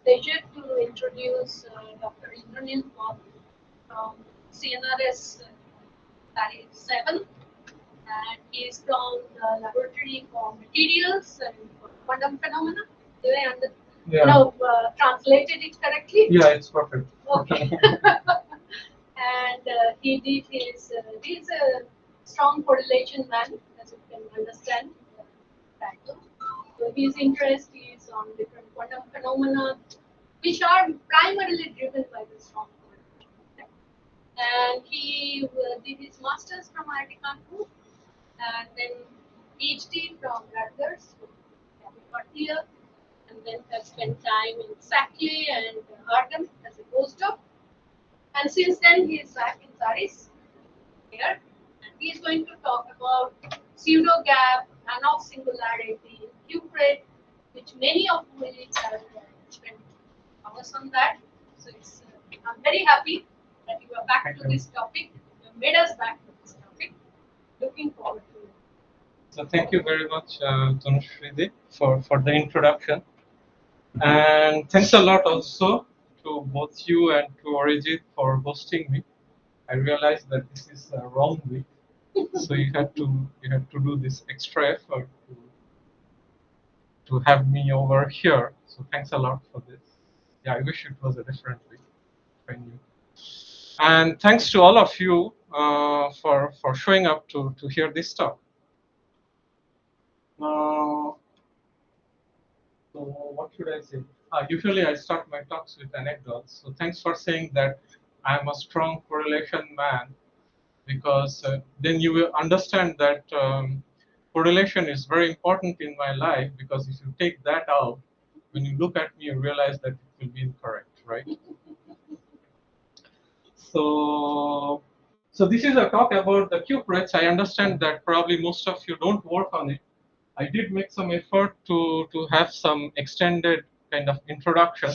pleasure to introduce Dr. Indranil from CNRS 7, and he is from the Laboratory for Materials and for Quantum Phenomena. Do I translated it correctly? Yeah, it's perfect. Okay. And he did his, he's a strong correlation man, as you can understand the title. So his interest is on different quantum phenomena, which are primarily driven by the strong correlation. And he did his master's from IIT Kanpur, and then PhD from Rutgers, here, and then have spent time in Sackley and Argonne as a postdoc. And since then, he is back in Paris here, and he is going to talk about pseudo gap, Manoff singularity, Q-Pred, which many of you have spent hours on that. So I'm very happy that you are back to this topic. You made us back to this topic. Looking forward to it. So thank you very much, Tanushree, for the introduction. And thanks a lot also to both you and to Orijit for hosting me. I realized that this is a wrong week, so you have to do this extra effort to have me over here. So thanks a lot for this. Yeah, I wish it was a different week. I knew. And thanks to all of you for showing up to hear this talk. So what should I say? Usually I start my talks with anecdotes. So thanks for saying that I'm a strong correlation man, because then you will understand that correlation is very important in my life, because if you take that out, when you look at me, you realize that it will be incorrect, right? So this is a talk about the Q-Preds. I understand that probably most of you don't work on it. I did make some effort to have some extended kind of introduction.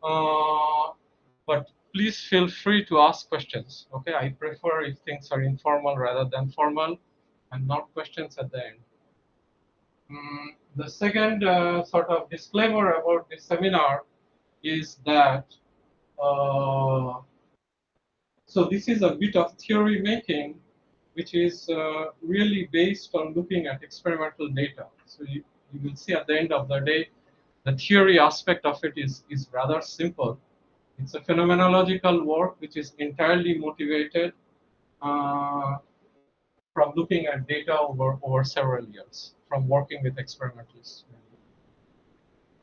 But please feel free to ask questions. Okay, I prefer if things are informal rather than formal, and not questions at the end. The second sort of disclaimer about this seminar is that so this is a bit of theory making, which is really based on looking at experimental data. So you will see at the end of the day, the theory aspect of it is rather simple. It's a phenomenological work which is entirely motivated from looking at data over several years, from working with experimentalists.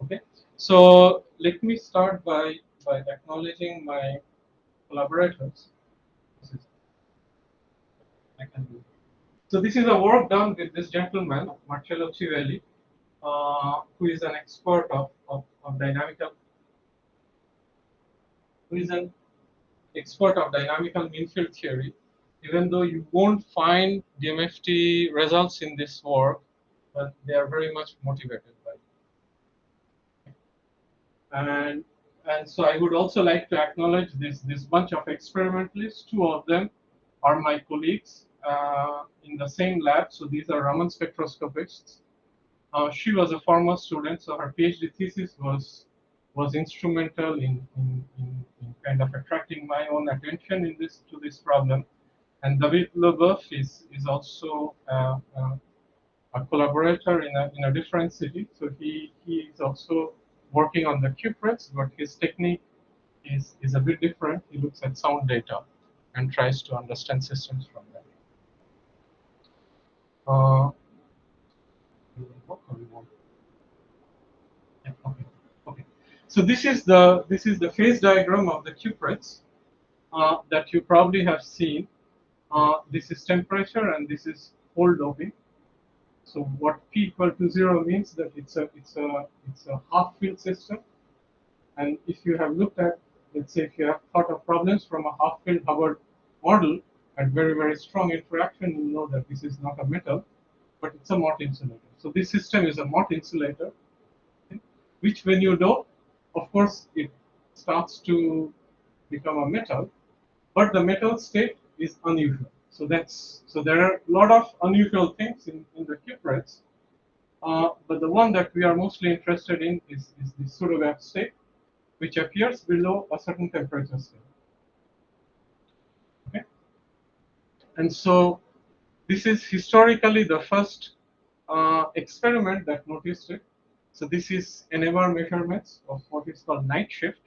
Okay, so let me start by acknowledging my collaborators. I can do. So this is a work done with this gentleman, Marcello Civelli, who is an expert of dynamical, who is an expert of dynamical mean field theory. Even though you won't find DMFT results in this work, but they are very much motivated by it. And so I would also like to acknowledge this bunch of experimentalists. Two of them are my colleagues in the same lab. So these are Raman spectroscopists. She was a former student, so her PhD thesis was instrumental in kind of attracting my own attention to this problem. And David Leboeuf is also a collaborator in a different city. So he is also working on the Q-Preds, but his technique is a bit different. He looks at sound data and tries to understand systems from that. Okay. So this is the phase diagram of the Q-Preds that you probably have seen. This is temperature and this is hole doping. So what P equal to 0 means that it's a half field system. And if you have looked at, let's say, if you have thought of problems from a half field Hubbard model at very strong interaction, you know that this is not a metal, but it's a Mott insulator. So this system is a Mott insulator, okay, which when you dope, of course, it starts to become a metal, but the metal state is unusual. So there are a lot of unusual things in the Q-Preds. But the one that we are mostly interested in is the pseudogap state, which appears below a certain temperature scale. Okay? And so this is historically the first experiment that noticed it. So this is NMR measurements of what is called night shift.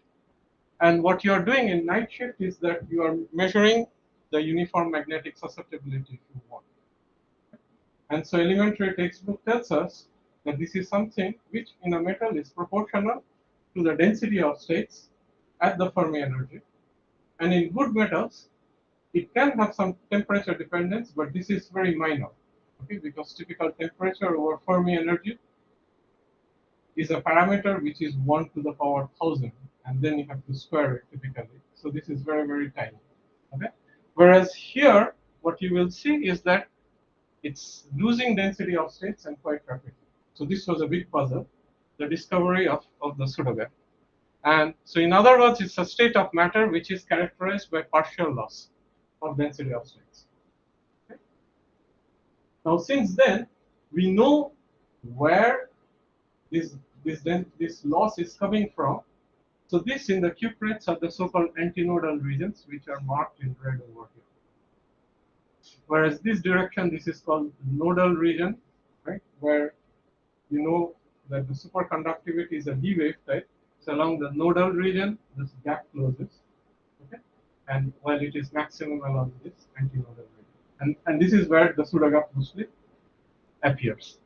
And what you are doing in night shift is that you are measuring the uniform magnetic susceptibility, if you want. And so elementary textbook tells us that this is something which in a metal is proportional to the density of states at the Fermi energy. And in good metals, it can have some temperature dependence, but this is very minor, okay? Because typical temperature over Fermi energy is a parameter which is 1 to the power 1000, and then you have to square it typically. So this is very, very tiny, okay? Whereas here, what you will see is that it's losing density of states and quite rapidly. So this was a big puzzle, the discovery of the pseudogap. And so in other words, it's a state of matter which is characterized by partial loss of density of states. Okay? Now, since then, we know where this loss is coming from. So this in the cuprates are the so-called antinodal regions, which are marked in red over here. Whereas this direction, this is called nodal region, right? Where you know that the superconductivity is a D wave type. So along the nodal region, this gap closes, okay? And while it is maximum along this antinodal region, and this is where the pseudogap mostly appears.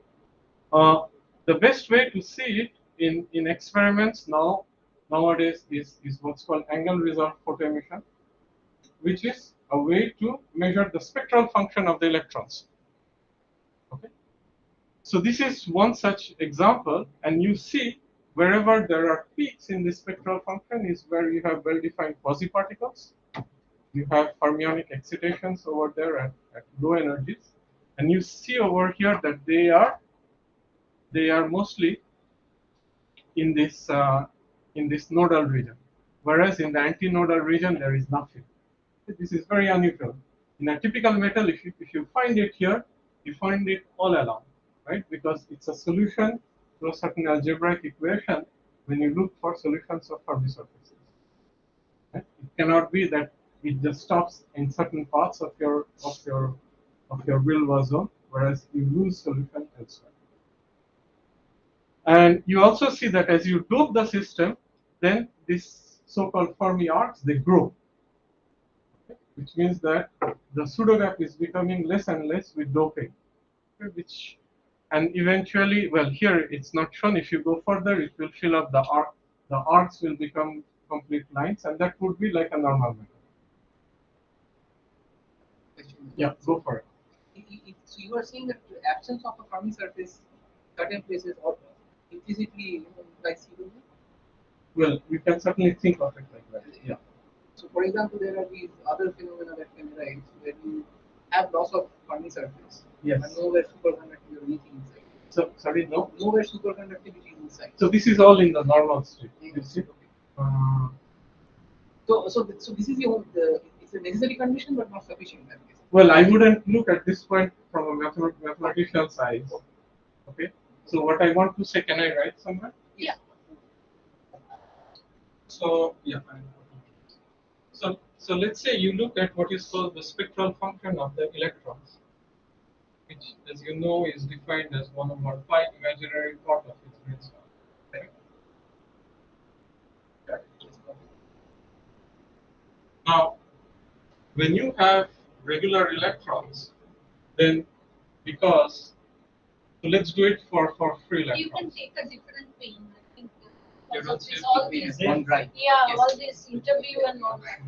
The best way to see it in experiments nowadays is what's called angle resolved photoemission, which is a way to measure the spectral function of the electrons. Okay. So this is one such example, and you see wherever there are peaks in the spectral function is where you have well-defined quasi-particles. You have fermionic excitations over there at low energies, and you see over here that they are mostly in this nodal region, whereas in the antinodal region there is nothing. This is very unusual. In a typical metal, if you find it here, you find it all along, right? Because it's a solution to a certain algebraic equation when you look for solutions of Fermi surfaces. Right? It cannot be that it just stops in certain parts of your Brillouin zone, whereas you lose solution elsewhere. And you also see that as you dope the system, then these so-called Fermi arcs, they grow. Which means that the pseudogap is becoming less and less with doping, and eventually, well, here it's not shown. If you go further, it will fill up the arc. The arcs will become complete lines, and that would be like a normal metal. Yeah, go for it. So you are saying that the absence of a Fermi surface, certain places, or implicitly like CW? Well, you can certainly think of it like that. Yeah. So, for example, there are these other phenomena that can arise where you have loss of Fermi surface, Yes. and nowhere superconductivity or anything inside. So, sorry, no? Nowhere superconductivity is inside. So this is all in the normal state. You see? So this is it's a necessary condition, but not sufficient in that case. Well, I wouldn't look at this point from a mathematical side. Okay. So what I want to say, can I write somewhere? Yeah. So yeah. So let's say you look at what is called the spectral function of the electrons, which, as you know, is defined as 1 over pi imaginary part of its brainstorm. Okay. Now, when you have regular electrons, then because so let's do it for free electrons. You can take a different pen. I think You don't because see of all it these, as one drive. yeah, Yes. all this interview and all that.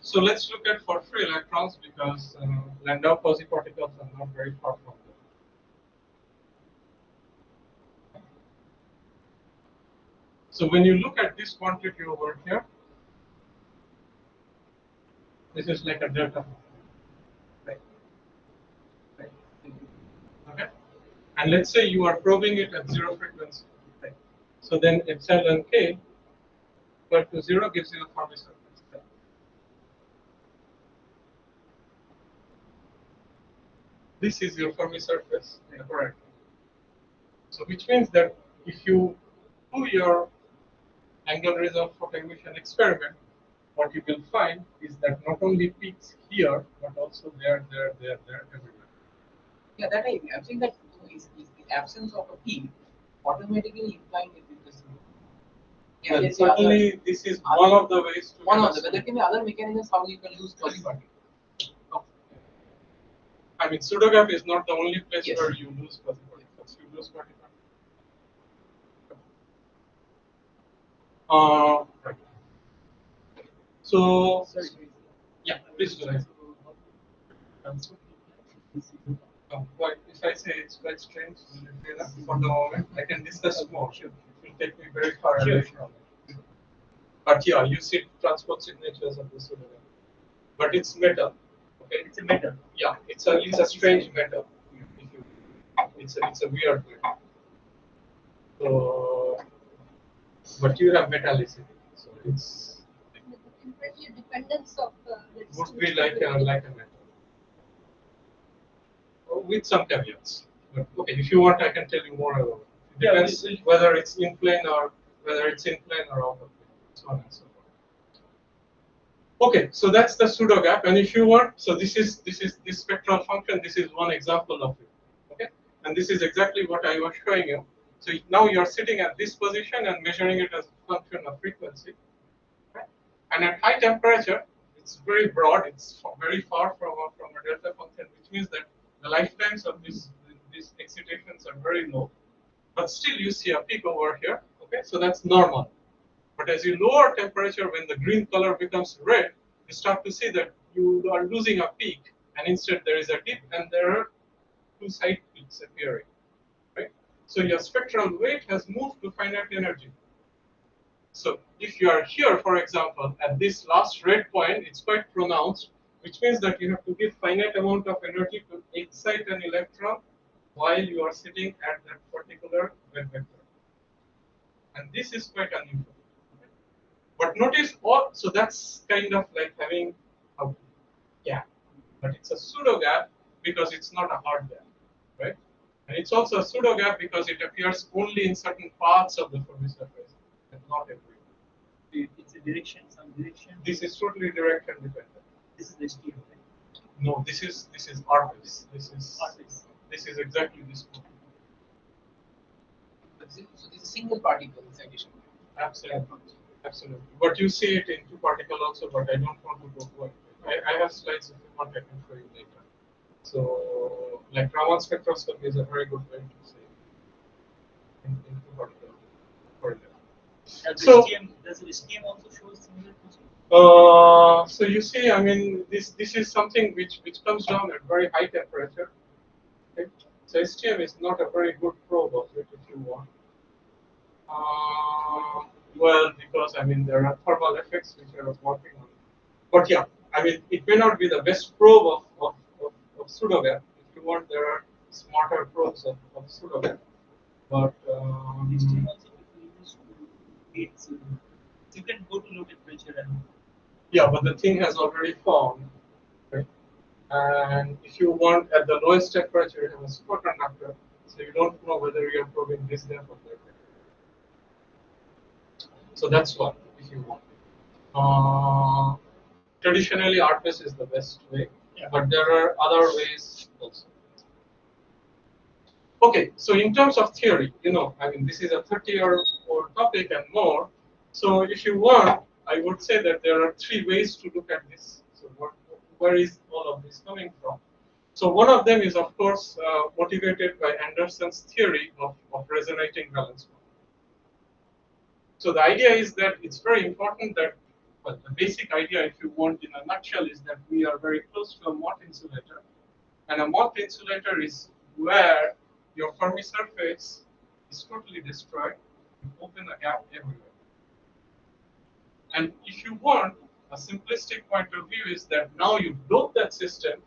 So let's look at for free electrons because Landau quasi-particles are not very far from them. So when you look at this quantity over here, this is like a delta function. Right. Right. Okay. And let's say you are probing it at 0 frequency. Right. So then epsilon k equal to 0 gives you a Fermi surface. Right. this is your Fermi surface, correct? So which means that if you do your angular result photo emission experiment, what you will find is that not only peaks here, but also there, everywhere. Yeah, that I'm saying that is the absence of a peak automatically implying it with the zero. Yeah, Well, let's say other, certainly, this is one of the ways to. one of the, but there can be other mechanisms how you can use quasi particles. I mean, pseudogap is not the only place Yes. where you lose quasi particles. You lose quasi particles. Right. So, yeah, please go ahead. But if I say it's quite strange, for the moment, I can discuss more. It will take me very far away from it. But yeah, you see transport signatures of the pseudogap. But it's metal. Okay, it's a metal. Yeah, it's a strange metal. It's a weird metal. So, but you have metallicity, so it's The temperature dependence of would be like a metal. With some caveats. But okay, if you want, I can tell you more about it. It depends whether it's in plane or out of plane, so on and so forth. Okay, so that's the pseudo gap, and if you want, so this spectral function. This is one example of it. Okay, and this is exactly what I was showing you. So now you are sitting at this position and measuring it as a function of frequency. Okay? And at high temperature, it's very broad. It's very far from a delta function, which means that the lifetimes of these excitations are very low. But still, you see a peak over here. Okay, so that's normal. But as you lower temperature, when the green color becomes red, you start to see that you are losing a peak, and instead there is a dip, and there are two side peaks appearing. Right? So your spectral weight has moved to finite energy. So if you are here, for example, at this last red point, it's quite pronounced, which means that you have to give finite amount of energy to excite an electron while you are sitting at that particular red vector. And this is quite unusual. But notice so that's kind of like having a gap, but it's a pseudo gap because it's not a hard gap, right? And it's also a pseudo gap because it appears only in certain parts of the Fermi surface, and not everywhere. It's a direction, some direction. This is totally direction dependent. This is the STM, right? No, this is RPS. This is exactly this one. So this is single particle excitation. Absolutely. Absolutely. But you see it in two particle also, but I don't want to go through it. I have slides if you want, I can show you later. So, like Raman spectroscopy is a very good way to see it in two particle. So, does the STM also show similar process? so you see, I mean, this is something which comes down at very high temperature. Okay? So STM is not a very good probe of it if you want. Well, because I mean there are thermal effects which I was working on. But yeah, I mean it may not be the best probe of pseudogap. If you want, there are smarter probes of pseudogap. But STM also uses gates. You can go to low temperature and. Yeah, but the thing has already formed, right? And if you want at the lowest temperature, you have a superconductor, so you don't know whether you are probing this depth or that depth. So that's what, if you want. Traditionally, RPS is the best way, but there are other ways also. Okay, so in terms of theory, I mean, this is a 30-year-old topic and more. So if you want, I would say that there are three ways to look at this. So where is all of this coming from? So one of them is, of course, motivated by Anderson's theory of resonating valence band. So the idea is that it's very important that, well, the basic idea, if you want, in a nutshell, is that we are very close to a Mott insulator. And a Mott insulator is where your Fermi surface is totally destroyed. You open a gap everywhere. And if you want, a simplistic point of view is that now you dope that system,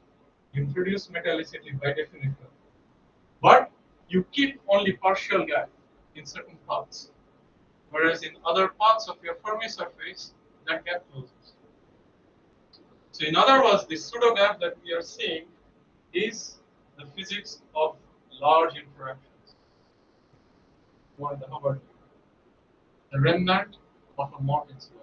you introduce metallicity by definition. But you keep only partial gap in certain parts. Whereas in other parts of your Fermi surface, that gap closes. So in other words, this pseudo gap that we are seeing is the physics of large interactions. What the Hubbard, the remnant of a Morgan's law.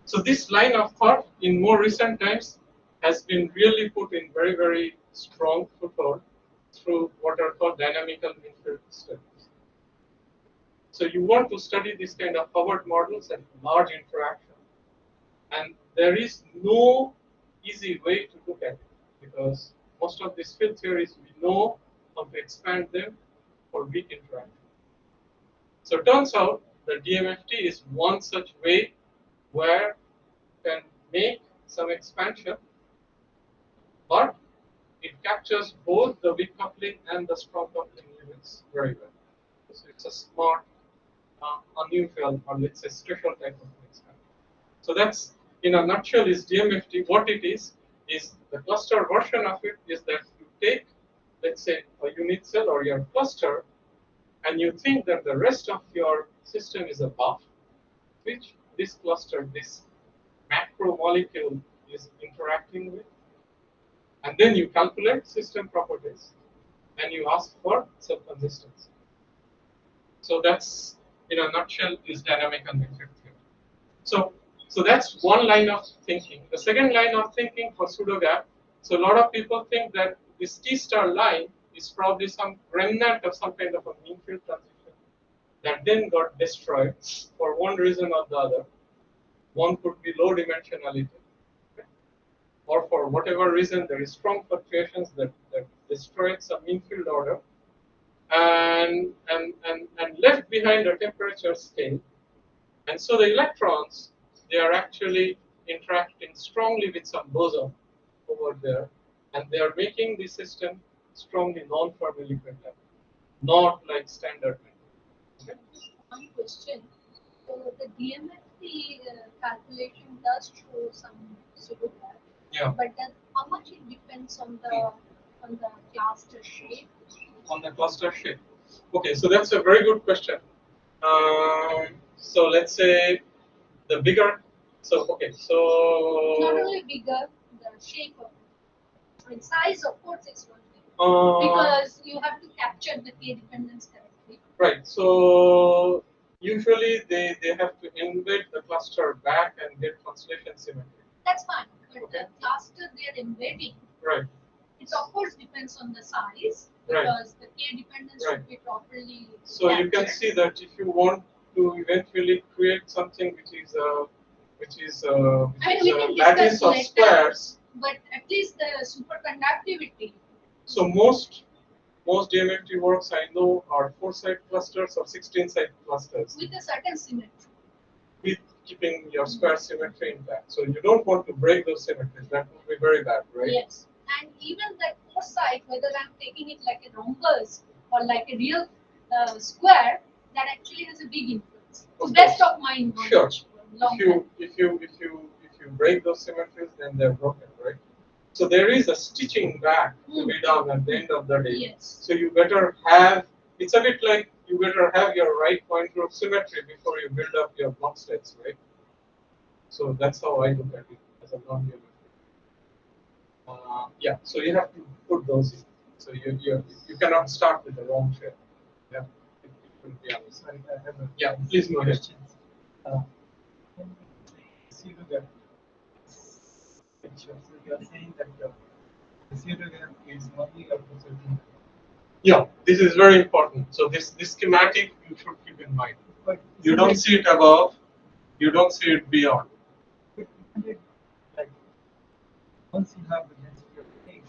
So this line of thought in more recent times has been really put in very, very strong foothold through what are called dynamical mean-field studies. So you want to study this kind of Hubbard models and large interaction. And there is no easy way to look at it because most of these field theories we know how to expand them for weak interaction. So it turns out the DMFT is one such way where you can make some expansion, but it captures both the weak coupling and the strong coupling limits very well. So it's a smart, unusual, or let's say special type of expansion. So that's, in a nutshell, is DMFT. What it is the cluster version of it is that you take, let's say, a unit cell or your cluster, and you think that the rest of your system is a buff, which this cluster, this macromolecule is interacting with. And then you calculate system properties and you ask for self-consistency. So that's, in a nutshell, is dynamical metric theory. So that's one line of thinking. The second line of thinking for pseudogap, so a lot of people think that this T star line is probably some remnant of some kind of a mean field transition that then got destroyed for one reason or the other. One could be low dimensionality, or for whatever reason there is strong fluctuations that destroyed some mean field order, and left behind a temperature scale. And so the electrons, they are actually interacting strongly with some boson over there, and they are making the system strongly non-Fermi liquid level, not like standard metal. Okay? One question. So the DMFT calculation does show some pseudogap. Yeah. But then how much it depends on the cluster shape? On the cluster shape. Okay, so that's a very good question. So let's say the bigger. So okay, so Not only bigger, the shape of it. I mean, size, of course, is one thing. Because you have to capture the K dependence correctly. Right. So usually they have to embed the cluster back and get translation symmetry. That's fine. But Okay. the cluster they are embedding, Right. it of course depends on the size Right. because the K dependence Right. should be properly So you can captured. see that if you want to eventually create something which is I mean, we can lattice discuss of later. squares. But at least the superconductivity. So most DMFT works I know are 4-side clusters or 16-side clusters With a certain symmetry. with keeping your square symmetry intact. So you don't want to break those symmetries. That would be very bad, right? Yes. And even that foresight, whether I'm taking it like a rhombus or like a real square, that actually has a big influence. To Of best course. of my knowledge. Sure. Long If you break those symmetries, then they're broken, right? So there is a stitching back to be done at the end of the day. Yes. So you better have. It's a bit like you better have your right point group symmetry before you build up your block states, right? So that's how I look at it as a non-geometry. Yeah. So you have to put those in. So you cannot start with the wrong shape. Yeah. It will be honest. Sorry, I have a Yeah. Please go ahead. questions. Pseudogap picture. So you are saying that the pseudogap is only up to certain. Yeah, this is very important. So this schematic you should keep in mind. But You don't see it above, you don't see it beyond. But isn't it like once you have the density of things,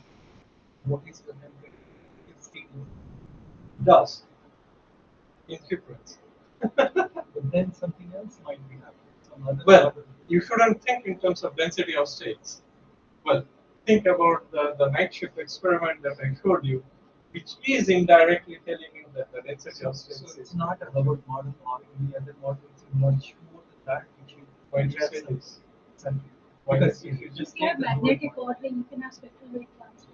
what is the density? It's stable. Does influence. But then something else might be happening. Some other Well, other- you shouldn't think in terms of density of states. Well, think about the night shift experiment that I showed you, which is indirectly telling you that the density of so states it's is not a Hubbard model or any other model. It's much more than that, which you Why do you address say some- this? some- Why Because do you if say you this? just If you have take the Hubbard magnetic model- ordering, you can have spectral wave transfer.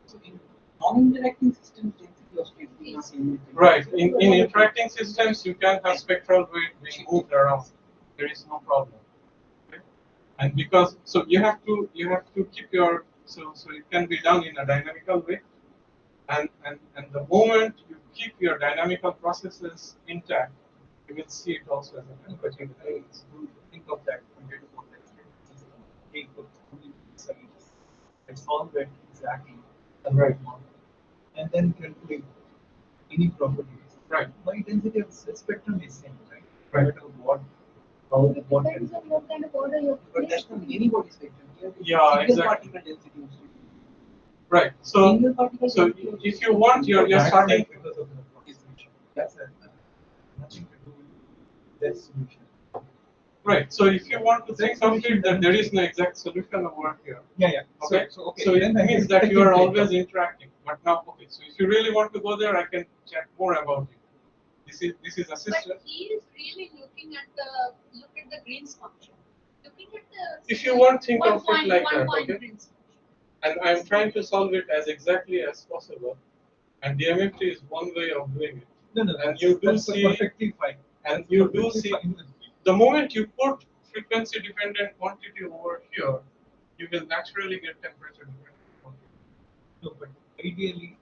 So in non-interacting systems, density of state is not significant. Right. In interacting systems, you can have spectral weight being moved around. There is no problem. Okay? And because so you have to keep your So it can be done in a dynamical way, and the moment you keep your dynamical processes intact, you will see it also as a temperature. Think of that compared to complex system. Take the solution. It's all that exactly the right one. And then calculate any properties. Right. My density of the spectrum is same, right? Right. No matter what Depends on what kind of order you're But that's not anybody spectrum. Here, Yeah, single exactly. particle density. Right. Single particle So density. if you want, you're starting. because of the solution. That's nothing to do with that solution. Right. So if you want to think of it that there is no exact solution over here. Yeah, yeah. Okay. Okay. So it then I means can- that I you are can always take interacting. But now, okay. So if you really want to go there, I can chat more about it. This is a system. But he is really looking at the Green's function. Looking at the If you want, think of it point, like one that, point okay? Green's function. And I'm trying to solve it as exactly as possible. And DMFT is one way of doing it. No, no, And you do that's see, perfectly fine. and you do Perfectly see, fine. the moment you put frequency dependent quantity over here, you will naturally get temperature dependent quantity. No, but ideally,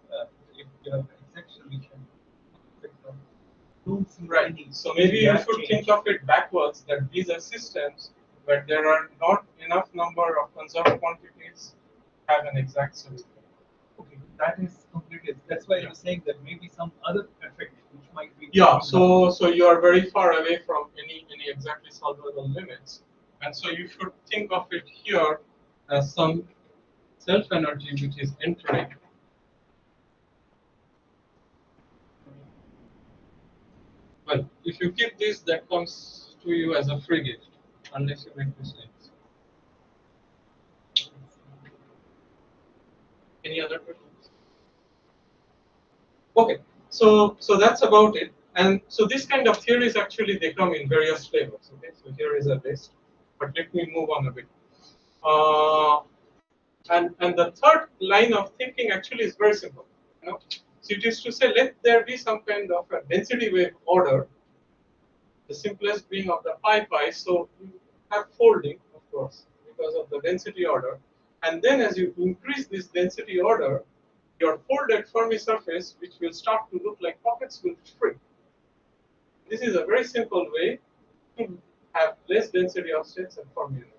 if you have exact solution, don't see Right. any So maybe you gap should change. think of it backwards, that these are systems where there are not enough number of conserved quantities have an exact solution. Okay, that is completely. That's why I was saying that maybe some other effect which might be. Yeah, so you are very far away from any exactly solvable limits, and so you should think of it here as some self energy which is entering. Well, if you keep this, that comes to you as a free gift, unless you make mistakes. Any other questions? Okay, so that's about it. And so this kind of theories actually they come in various flavors. Okay, so here is a list, but let me move on a bit. And the third line of thinking actually is very simple. You know, so it is to say let there be some kind of a density wave order. The simplest being of the pi. So you have folding, of course, because of the density order. And then as you increase this density order, your folded Fermi surface, which will start to look like pockets, will shrink. This is a very simple way to have less density of states and Fermi energy.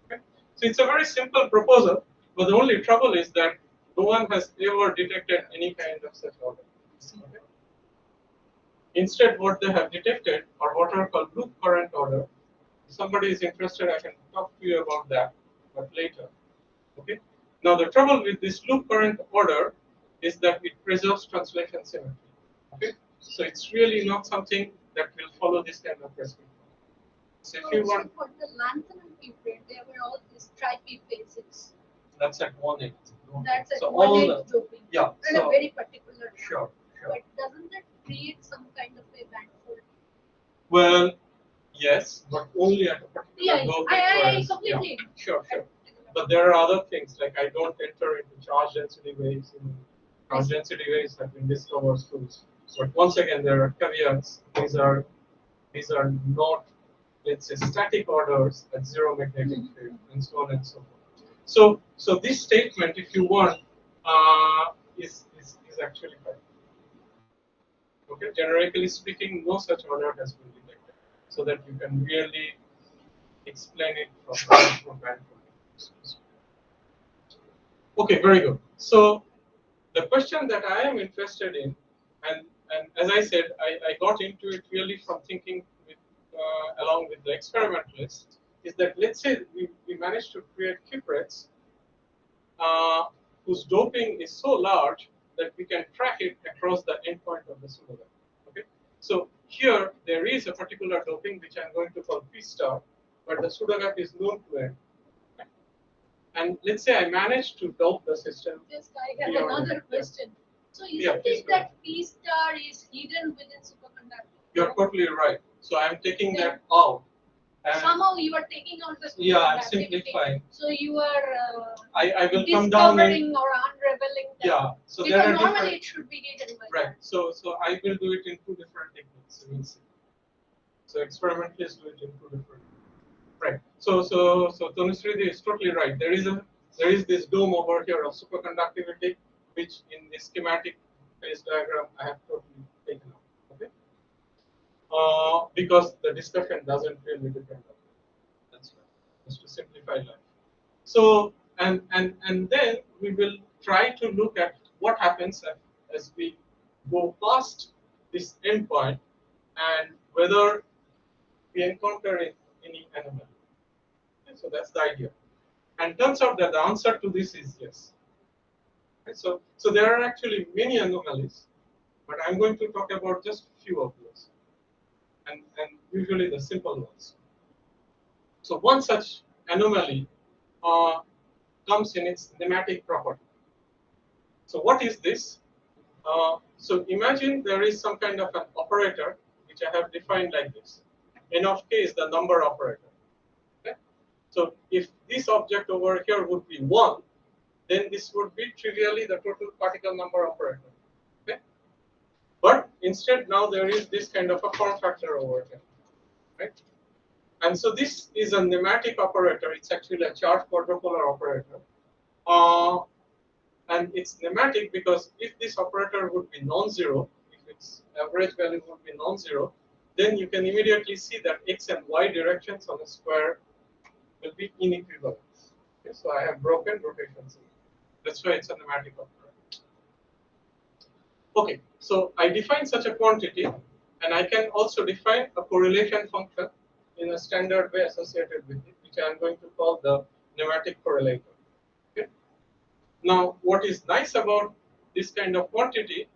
Okay? So it's a very simple proposal, but the only trouble is that no one has ever detected any kind of such order. Okay? Instead, what they have detected are what are called loop current order. If somebody is interested, I can talk to you about that, but later. Okay. Now the trouble with this loop current order is that it preserves translation symmetry. Okay. So it's really not something that will follow this kind of perspective. So if you want, for the lanthanum period, there were all these stripy phases. that's at 1/8. That's at So one all edge doping. yeah, And so- a very particular. Sure. But doesn't that create some kind of a band fold? Well, yes, but only at a particular Yeah, doping. I whereas- completely. yeah, sure. But there are other things like I don't enter into charge density waves. Charge density waves have been discovered too. But once again, there are caveats. These are not, let's say, static orders at zero magnetic field, and so on and so forth. So this statement, if you want, is actually correct. Okay, generically speaking, no such order has been detected, so that you can really explain it from band formation. Okay, very good. So the question that I am interested in, and as I said, I got into it really from thinking with, along with the experimentalists, is that let's say we managed to create cuprates whose doping is so large that we can track it across the endpoint of the pseudogap. Okay, so here there is a particular doping which I'm going to call P star, where the pseudogap is known to end. And let's say I managed to dope the system. Just I have beyond another it. question. So Yeah, isn't please it go ahead. that P star is hidden within superconductor? You're totally right. So I'm taking that out. And Somehow you are taking out the yeah, I'm superconductivity. simplifying. So you are I will come down and discovering or unraveling that. yeah. So there Because are normally different it should be hidden by right. So I will do it in two different techniques. We'll see. So experimentalists do it in two different. Right. So Tanushree is totally right. There is a there is this dome over here of superconductivity, which in the schematic phase diagram I have totally taken out. Okay, because the discussion doesn't really depend on that. That's right. Just to simplify life. So and then we will try to look at what happens as we go past this endpoint and whether we encounter any anomaly. Okay, so that's the idea. And turns out that the answer to this is yes. Okay, so there are actually many anomalies, but I'm going to talk about just a few of those, and usually the simple ones. So one such anomaly comes in its nematic property. So what is this? So imagine there is some kind of an operator which I have defined like this. N of k is the number operator. Okay? So if this object over here would be 1, then this would be trivially the total particle number operator. Okay? But instead now there is this kind of a form factor over here. Right? And so this is a nematic operator. It's actually a charge quadrupolar operator. And it's nematic because if this operator would be non-zero, if its average value would be non-zero, then you can immediately see that x and y directions on a square will be inequivalent. Okay, so I have broken rotations. That's why it's a nematic operator. Okay, so I define such a quantity, and I can also define a correlation function in a standard way associated with it, which I am going to call the nematic correlator. Okay. Now, what is nice about this kind of quantity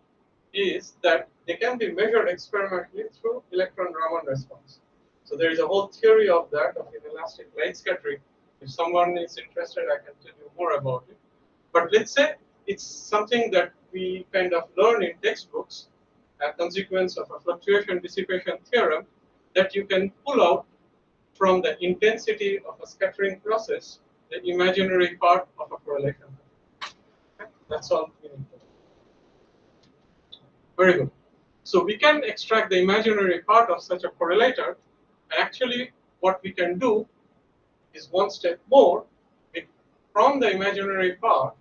is that they can be measured experimentally through electron-Raman response. So there is a whole theory of that, of inelastic light scattering. If someone is interested, I can tell you more about it. But let's say it's something that we kind of learn in textbooks, a consequence of a fluctuation dissipation theorem, that you can pull out from the intensity of a scattering process the imaginary part of a correlation. Okay? That's all we need to know. Very good. So we can extract the imaginary part of such a correlator, and actually what we can do is one step more. From the imaginary part,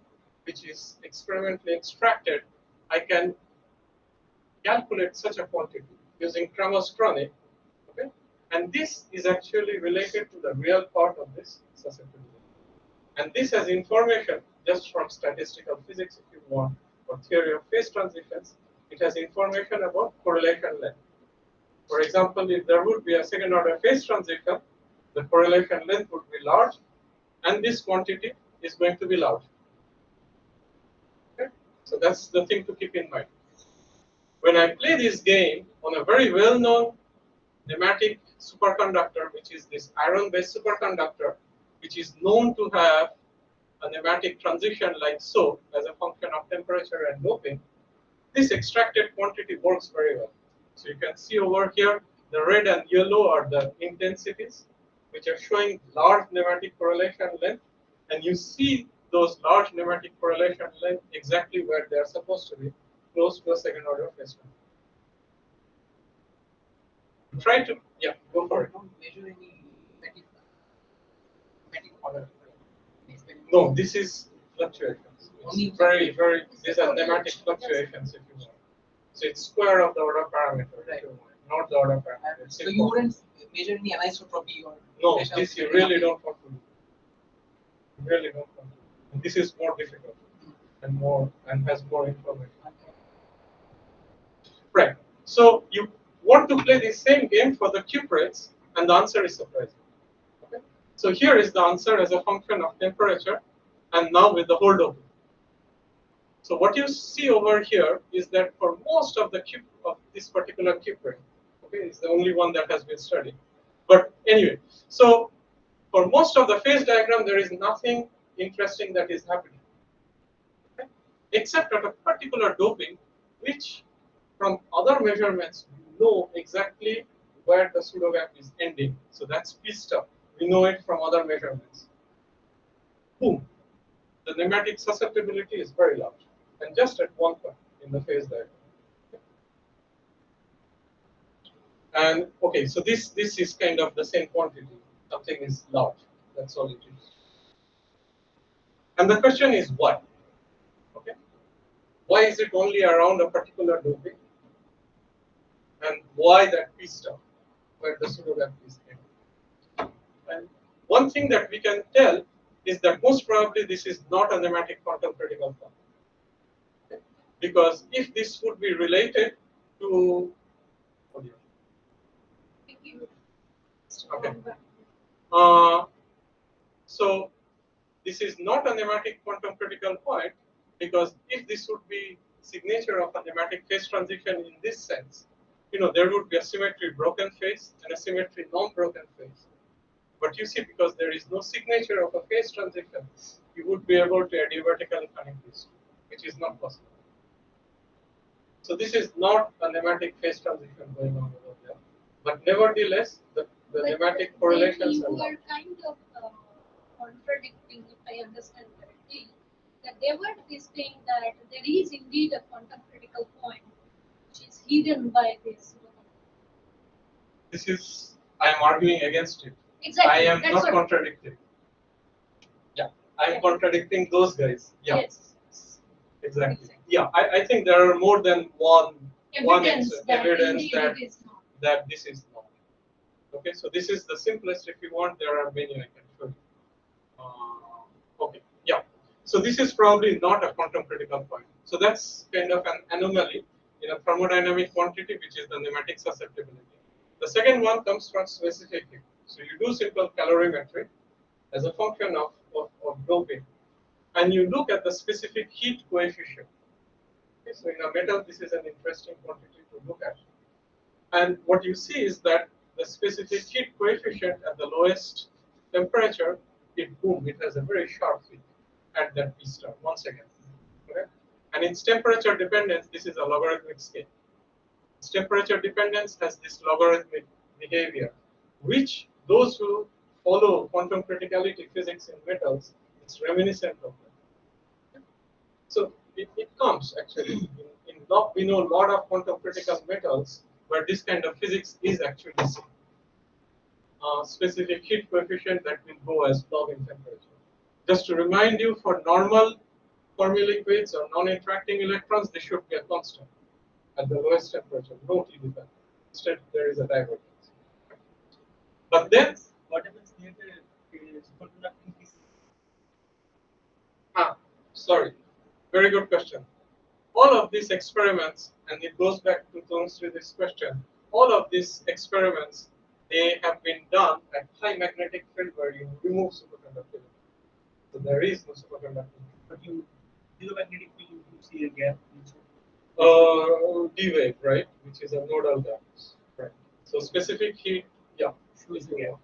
which is experimentally extracted, I can calculate such a quantity using Kramer's chronic. Okay? And this is actually related to the real part of this susceptibility. And this has information just from statistical physics, if you want, or theory of phase transitions. It has information about correlation length. For example, if there would be a second order phase transition, the correlation length would be large, and this quantity is going to be large. Okay? So that's the thing to keep in mind. When I play this game on a very well-known nematic superconductor, which is this iron-based superconductor, which is known to have a nematic transition like so as a function of temperature and doping, this extracted quantity works very well. So you can see over here, the red and yellow are the intensities, which are showing large nematic correlation length, and you see those large nematic correlation length exactly where they are supposed to be, close to a second order phase transition. Try to, yeah, go for it. Don't measure any nematic order. No, this is fluctuations. Only It's very, very, these are nematic fluctuations if you want. So it's square of the order parameter, Right. not the order parameter. It's So you simple. wouldn't measure any anisotropy or No, pressure this you of really don't want to do. You really don't want to do. And this is more difficult and has more information. Right. So you want to play the same game for the cuprates, and the answer is surprising. Okay. So here is the answer as a function of temperature, and now with the whole doping. So what you see over here is that for most of the cube of this particular cuprate, okay, is the only one that has been studied. But anyway, so for most of the phase diagram, there is nothing interesting that is happening, okay? Except at a particular doping, which from other measurements, we know exactly where the pseudo gap is ending. So that's P stop. We know it from other measurements. Boom. The nematic susceptibility is very large, and just at one point in the phase diagram. And okay, so this is kind of the same quantity. Something is large. That's all it is. And the question is why? Okay, why is it only around a particular doping? And why that P star, where the pseudogap is there? And one thing that we can tell is that most probably this is not a nematic quantum critical point. Okay? Because if this would be related to, okay, so this is not a nematic quantum critical point, because if this would be signature of a nematic phase transition in this sense, there would be a symmetry broken phase and a symmetry non-broken phase. But you see, because there is no signature of a phase transition, you would be able to adiabatically connect these two, which is not possible. So this is not a nematic phase transition going on over there. But nevertheless, the nematic correlations you are were not. kind of contradicting, if I understand correctly, that they were saying that there is indeed a quantum critical point which is hidden by this. This is, I am arguing against it. Exactly. I am That's not what. contradicting. Yeah, I am contradicting those guys. Yeah. Yes. Exactly. Yeah, I think there are more than one Evidence that evidence indeed that it is not. that this is not. Okay, so this is the simplest. If you want, there are many I can show you. Okay, yeah. So this is probably not a quantum critical point. So that's kind of an anomaly in a thermodynamic quantity, which is the nematic susceptibility. The second one comes from specific heat. So you do simple calorimetry as a function of doping, and you look at the specific heat coefficient. Okay, so in a metal, this is an interesting quantity to look at. And what you see is that the specific heat coefficient at the lowest temperature, it has a very sharp peak at that P star once again. Okay? And its temperature dependence, this is a logarithmic scale. Its temperature dependence has this logarithmic behavior, which those who follow quantum criticality physics in metals, it's reminiscent of that. So it comes actually we know a lot of quantum critical metals where this kind of physics is actually seen. Specific heat coefficient that will go as log in temperature. Just to remind you, for normal Fermi liquids or non-interacting electrons, they should be a constant at the lowest temperature, no T dependent. Instead, there is a divergence. But then, what happens near the superconducting piece? Sorry, very good question. All of these experiments, and it goes back to this question, all of these experiments, they have been done at high magnetic field where you remove superconductivity. So there is no superconductivity. But you zero magnetic field, you see a gap. D wave, right, which is a nodal gap. Right. So specific heat, yeah, Shows the gap.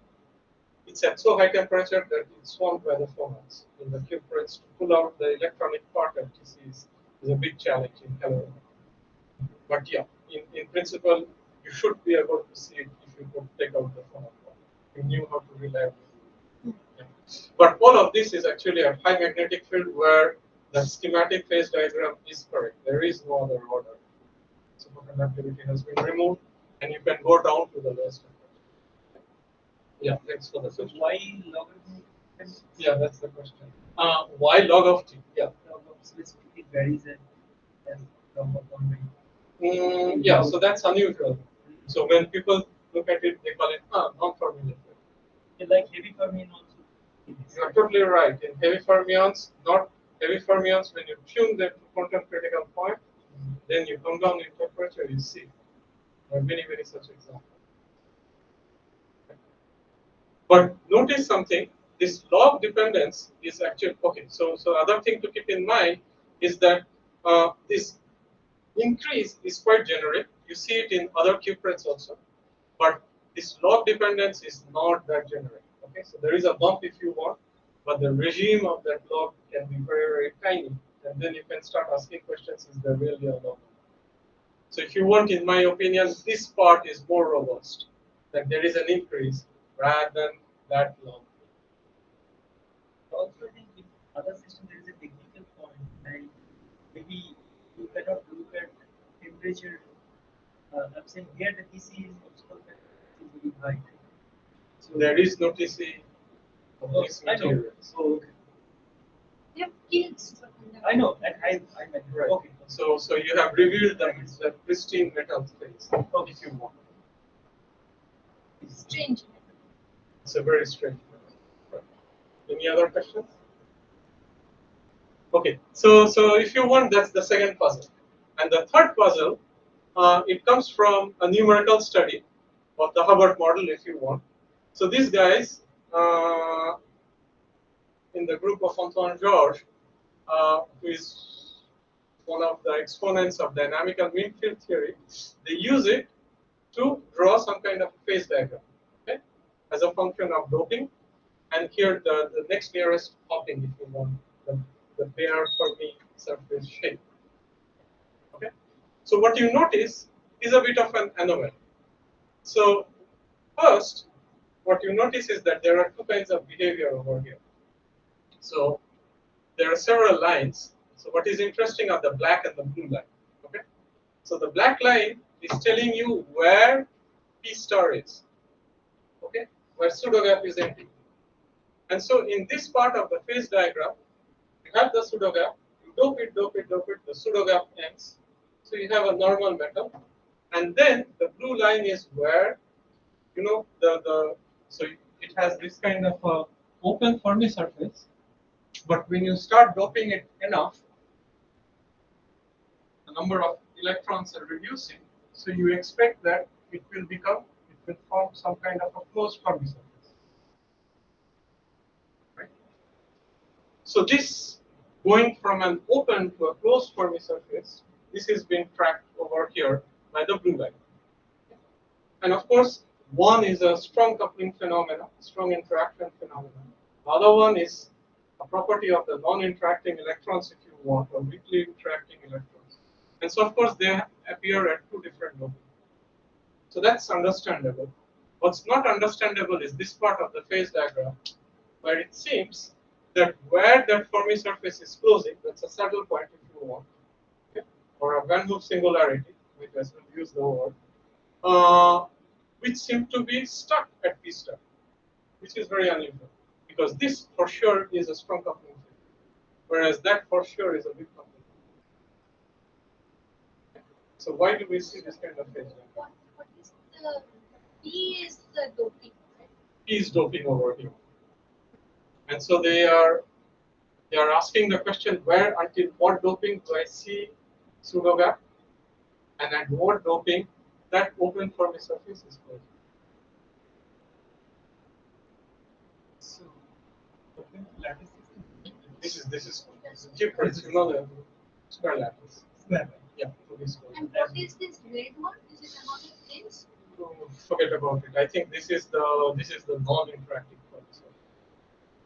it's at so high temperature that it's swamped by the phonons in the cuprates. To pull out the electronic part of TC is a big challenge in calorimetry. But yeah, in principle, you should be able to see it if you could take out the phonon part. You knew how to reliably do it. Yeah. But all of this is actually a high magnetic field where the schematic phase diagram is correct. There is no other order. Superconductivity has been removed, and you can go down to the lowest temperature. Yeah, thanks for the So question. why logarithm? Yeah, that's the question. Why log of t? Yeah. Log of specifically varies as log of 1 Yeah, so that's unusual. So when people look at it, they call it non-Fermi liquid. Like heavy fermion also. You are totally right. In heavy fermions, not heavy fermions, when you tune them to quantum critical point, then you come down in temperature, you see. There are many, many such examples. But notice something, this log dependence is actually, okay, so other thing to keep in mind is that this increase is quite generic. You see it in other cuprates also, but this log dependence is not that generic. Okay, so there is a bump if you want, but the regime of that log can be very, very tiny, and then you can start asking questions: is there really a log? So if you want, in my opinion, this part is more robust. That there is an increase rather than that log. Also, I think in other systems there is a technical point, and maybe you cannot look at temperature. I'm saying here the TC is obstacle factor is very high. So There is no TC of these I know. materials. So okay. They have killed superconductor. I know, and I meant Right. okay. So you have revealed that it's a pristine metal phase, if you want. Strange. It's a very strange metal. Right. Any other questions? Okay, so if you want, that's the second puzzle. And the third puzzle, it comes from a numerical study of the Hubbard model, if you want. So these guys, in the group of Antoine Georges, who is one of the exponents of dynamical mean field theory, they use it to draw some kind of phase diagram, okay, as a function of doping. And here the next nearest hopping, if you want, the bare Fermi surface shape. Okay, so what you notice is a bit of an anomaly. So first, what you notice is that there are two kinds of behavior over here. So there are several lines. So what is interesting are the black and the blue line. Okay, so the black line is telling you where P star is. Okay, where pseudogap is empty. And so in this part of the phase diagram, you have the pseudogap, you dope it, the pseudogap ends. So you have a normal metal. And then the blue line is where, you know, so it has this kind of open Fermi surface. But when you start doping it enough, the number of electrons are reducing. So you expect that it will form some kind of a closed Fermi surface. Right? So this going from an open to a closed Fermi surface, this is being tracked over here by the blue line. And of course, one is a strong coupling phenomena, strong interaction phenomena. The other one is a property of the non-interacting electrons, if you want, or weakly interacting electrons. And so, of course, they appear at two different levels. So that's understandable. What's not understandable is this part of the phase diagram, where it seems that where that Fermi surface is closing, that's a saddle point, if you want, okay, or a Van Hook singularity, which I will use the word, which seem to be stuck at P star, which is very unusual, because this for sure is a strong coupling field, whereas that for sure is a weak coupling field. So why do we see this kind of phase? What is the P is the doping, right? P is doping over here, and so they are asking the question, where until what doping do I see pseudogap, and at what doping that open Fermi surface is closed. So, okay, lattice system. This is different, you know, the square lattice. Square. Yeah, so this goes. And what is this red one? Is it another phase? Forget about it. I think this is the non-interacting Fermi surface.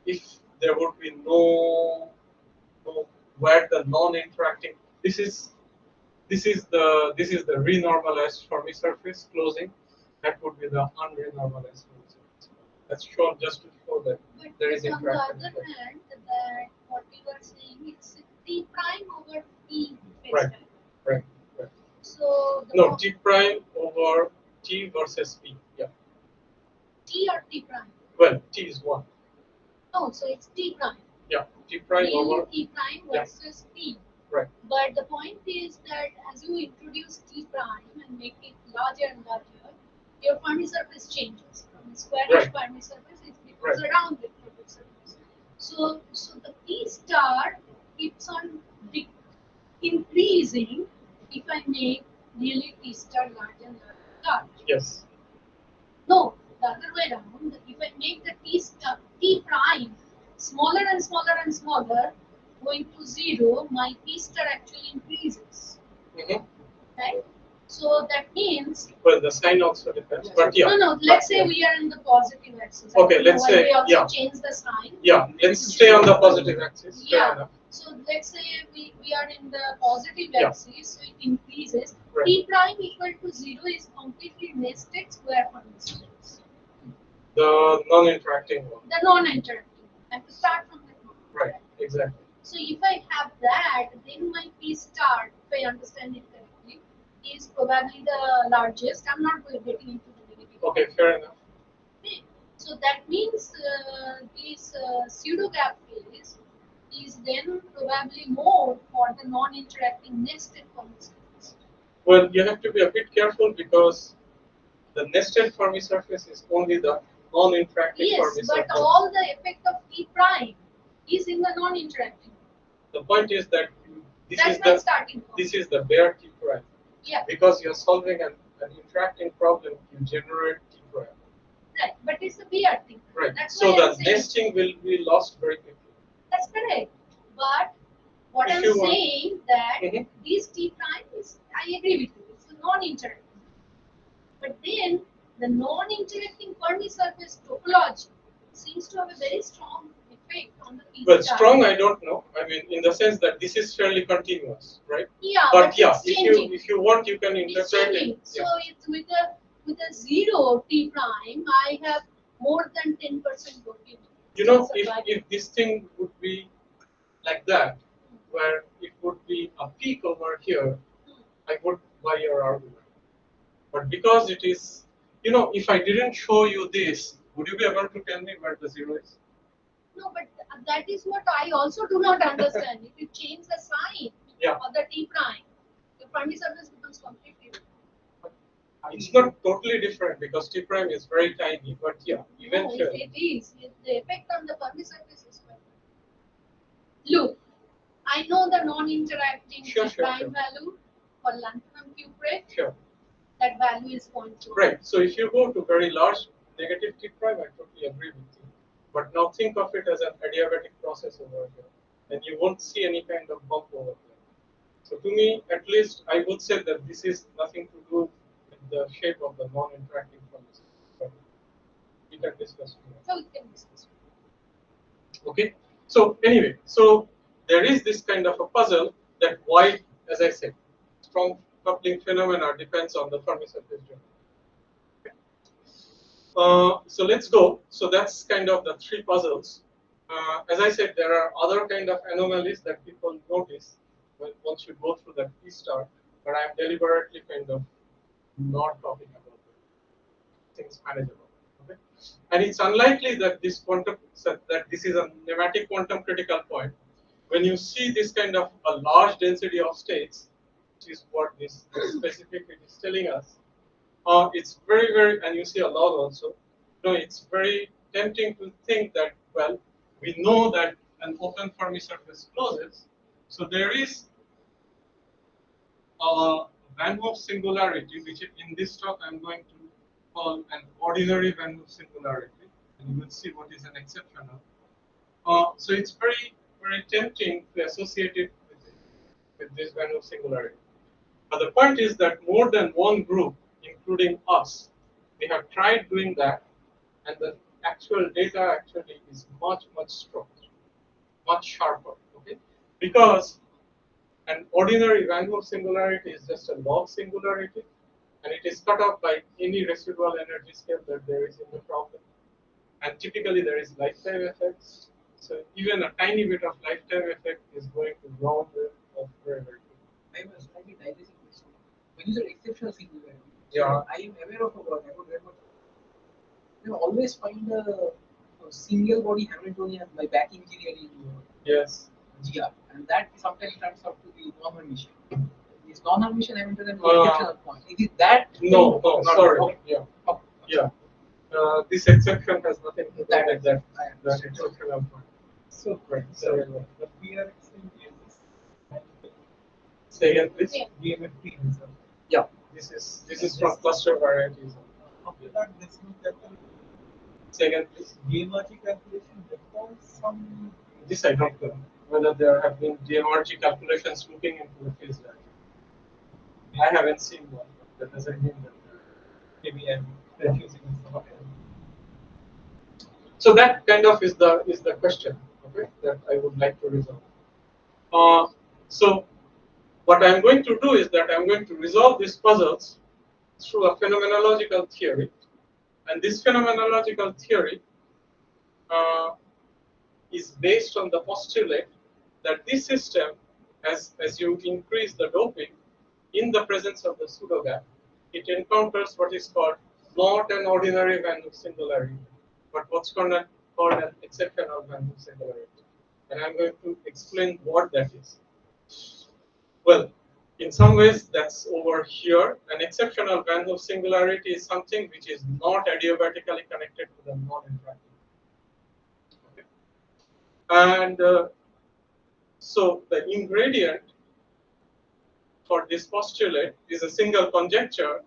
If there would be no where the non-interacting, this is the renormalized Fermi surface closing. That would be the unrenormalized Fermi surface. That's shown just to show that But there is on the interaction. other hand, that what you are saying is T prime over P phase Right. diagram. Right. Right. So the No, T prime over T versus P. Yeah. T or T prime? Well, T is one. No, so it's T prime. Yeah. T prime P over. T prime Yeah. versus P. Right. But the point is that as you introduce T prime and make it larger and larger, your Fermi surface changes. From a squarish Right. Fermi surface, it becomes Right. a rounded Fermi surface. So the P star keeps on increasing if I make really T star larger and larger. Yes. No, the other way around. If I make the T prime smaller and smaller and smaller, going to zero, my P star actually increases. Mm-hmm. Right? So that means Well, the sign also depends, but yeah. no. Let's say yeah. we are in the positive axis. Okay, I don't know let's why say, we also yeah. change the sign. Yeah, let's stay on the positive axis. Fair Yeah. enough. So let's say we are in the positive Yeah. axis, so it increases. Right. T prime equal to 0 is completely nested square Fermi surface. The non-interacting one. The non-interactive. I have to start from the Right, exactly. So if I have that, then my P star, if I understand it correctly, is probably the largest. I'm not getting into the negative. Okay, fair enough. Okay. So that means this pseudo gap phase is then probably more for the non-interacting nested Fermi surface. Well, you have to be a bit careful because the nested Fermi surface is only the non-interacting Yes, Fermi but surface. all the effect of T prime is in the non-interacting. The point is that That's my starting point. this is the bare T prime. Yeah, Because you're solving an interacting problem, you generate T prime. right. But it's the BR thing. Right. That's So why the I'm saying nesting will be lost very quickly. that's correct. But what If I'm you want- saying that Mhm. this T prime is, I agree with you, it's non-interacting. But then the non-interacting Fermi surface topology seems to have a very strong effect on the P Well, star. strong, I don't know. I mean, in the sense that this is fairly continuous, right? Yeah, But yeah, it's changing. if you want, you can It's interpret changing. it. So Yeah. it's with a zero T prime, I have more than 10% doping. You know, That's a fact. if this thing would be like that, where it would be a peak over here, I would buy your argument. But because it is, you know, if I didn't show you this, would you be able to tell me where the zero is? No, but that is what I also do not understand. If you change the sign Yeah. of the T prime, the Fermi surface becomes completely different. It's not totally different because T prime is very tiny, but yeah, No, eventually. it is. The effect on the Fermi surface is quite. Look, I know the non-interacting Sure, T sure, prime sure. value for lanthanum cuprate. Sure. That value is 0.2. Right. So if you go to very large negative T prime, I totally agree with you. But now think of it as an adiabatic process over here, and you won't see any kind of bump over there. So to me, at least, I would say that this is nothing to do with the shape of the non-interacting forms. But we can discuss more. So we can discuss. Okay. So anyway, so there is this kind of a puzzle that why, as I said, strong coupling phenomena depends on the Fermi surface geometry. So let's go. So that's kind of the three puzzles. As I said, there are other kind of anomalies that people notice once you go through that P star, but I'm deliberately kind of not talking about them. Things manageable. Okay? And it's unlikely that this quantum that this is a nematic quantum critical point. When you see this kind of a large density of states, which is what this specifically is telling us, it's very, and you see a lot also. You know, it's very tempting to think that, well, we know that an open Fermi surface closes, so there is a Van Hoff singularity, which in this talk I'm going to call an ordinary Van Hoff singularity, and you will see what is an exceptional. So it's very tempting to associate it with this Van Hoff singularity. But the point is that more than one group, including us, we have tried doing that, and the actual data actually is much stronger, much sharper. Okay, because an ordinary Van Hoff singularity is just a log singularity, and it is cut off by any residual energy scale that there is in the problem. And typically there is lifetime effects. So even a tiny bit of lifetime effect is going to round it off very quickly. I have a slightly digressing question. When you said exceptional singularity, Yeah. I am aware of a word. I would remember. You always find a single body Hamiltonian by back engineering Yes. GR, and that sometimes turns out to be non-Hermitian. This non-Hermitian Hamiltonian is the exceptional point. Is it that? No, thing? Not sorry. okay. Yeah. Okay. Yeah. This exception has nothing to do That with that. I That understand. exceptional point. So, Right. so So, the PRX is say again, please. Yeah. DMFT result. Yeah. This is from cluster varieties. After that, this is calculation. Say again, please. DMRG calculation requires some. This I don't know whether there have been DMRG calculations looking into the phase diagram. I haven't seen one, but that doesn't mean that. Maybe I'm confusing with some. So that kind of is the question, okay, that I would like to resolve. So what I'm going to do is that I'm going to resolve these puzzles through a phenomenological theory, and this phenomenological theory is based on the postulate that this system, as you increase the doping in the presence of the pseudo gap, it encounters what is called not an ordinary Van Hook singularity, but what's called an exceptional Van Hook singularity. and I'm going to explain what that is. Well, in some ways that's over here. An exceptional Van Hoff singularity is something which is not adiabatically connected to the non-interacting. Okay. And so the ingredient for this postulate is a single conjecture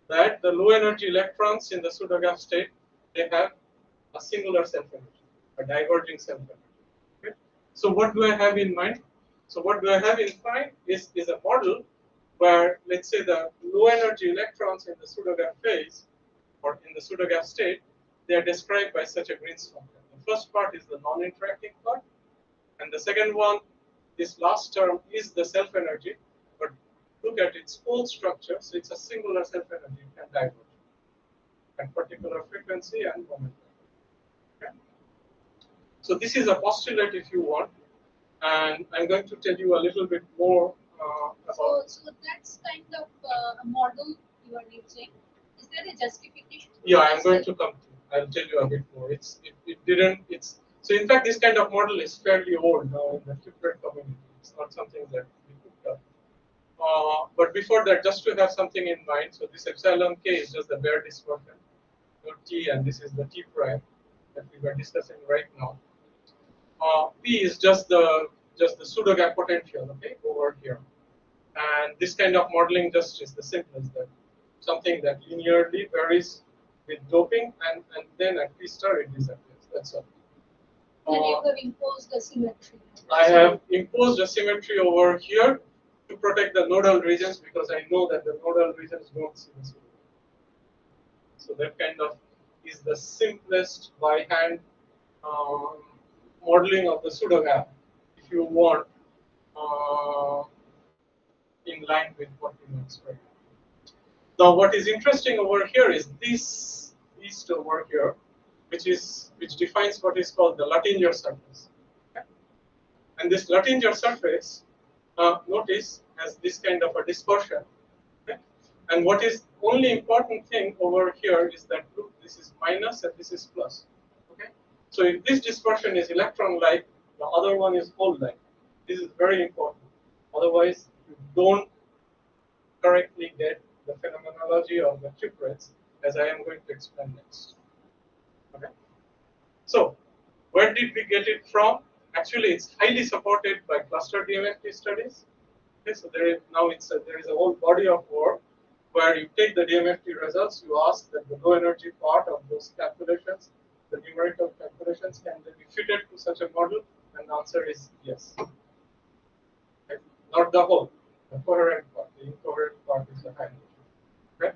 that the low energy electrons in the pseudo-gap state, they have a singular self-energy, a diverging self-energy. Okay? So what do I have in mind? So what do I have in mind is a model where, let's say, the low energy electrons in the pseudo-gap phase or in the pseudo-gap state, they are described by such a Green's function. The first part is the non-interacting part, and the second one, this last term is the self-energy, but look at its whole structure. So it's a singular self-energy and diverge at particular frequency and moment. Okay? So this is a postulate if you want, and I'm going to tell you a little bit more about. So that's kind of a model you are using. Is there a justification? Yeah, I'm going to come to. I'll tell you a bit more. It didn't. It's so. In fact, this kind of model is fairly old now in the Qpret community. It's not something that we picked up. But before that, just to have something in mind. So this epsilon k is just the bare dispersion. T, and this is the T prime that we were discussing right now. P is just the pseudo-gap potential, okay, over here. And this kind of modeling just is the simplest that something that linearly varies with doping, and then at P star it disappears. That's all. And you have imposed a symmetry. I have imposed a symmetry over here to protect the nodal regions because I know that the nodal regions don't see the pseudo-gap. So that kind of is the simplest by hand modeling of the pseudo-gap, if you want, in line with what you expect. Now, what is interesting over here is this east over here, which defines what is called the Luttinger surface. Okay? And this Luttinger surface, notice, has this kind of a dispersion. Okay? And what is only important thing over here is that look, this is minus and this is plus. Okay? So if this dispersion is electron-like, the other one is hole-like. This is very important. Otherwise, you don't correctly get the phenomenology of the Qiprets, as I am going to explain next. Okay. So, where did we get it from? Actually, it's highly supported by cluster DMFT studies. Okay, so there is a whole body of work where you take the DMFT results, you ask that the low energy part of those calculations, the numerical calculations, can they be fitted to such a model, and the answer is yes. Okay. Not the whole, the coherent part. The incoherent part is the high energy. Okay.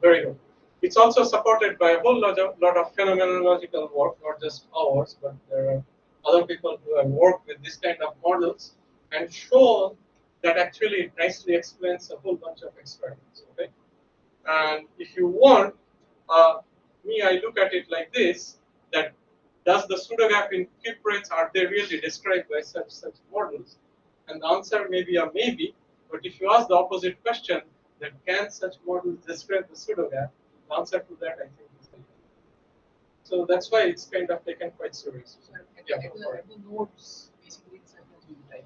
Very good. It's also supported by a whole lot of phenomenological work, not just ours, but there are other people who have worked with this kind of models and shown that actually it nicely explains a whole bunch of experiments. Okay, and if you want, I look at it like this: that does the pseudogap in Qiprets, are they really described by such models? And the answer may be a maybe. But if you ask the opposite question, that can such models describe the pseudogap? The answer to that, I think, is yes. So that's why it's kind of taken quite seriously. So at the nodes, basically, it's like a type.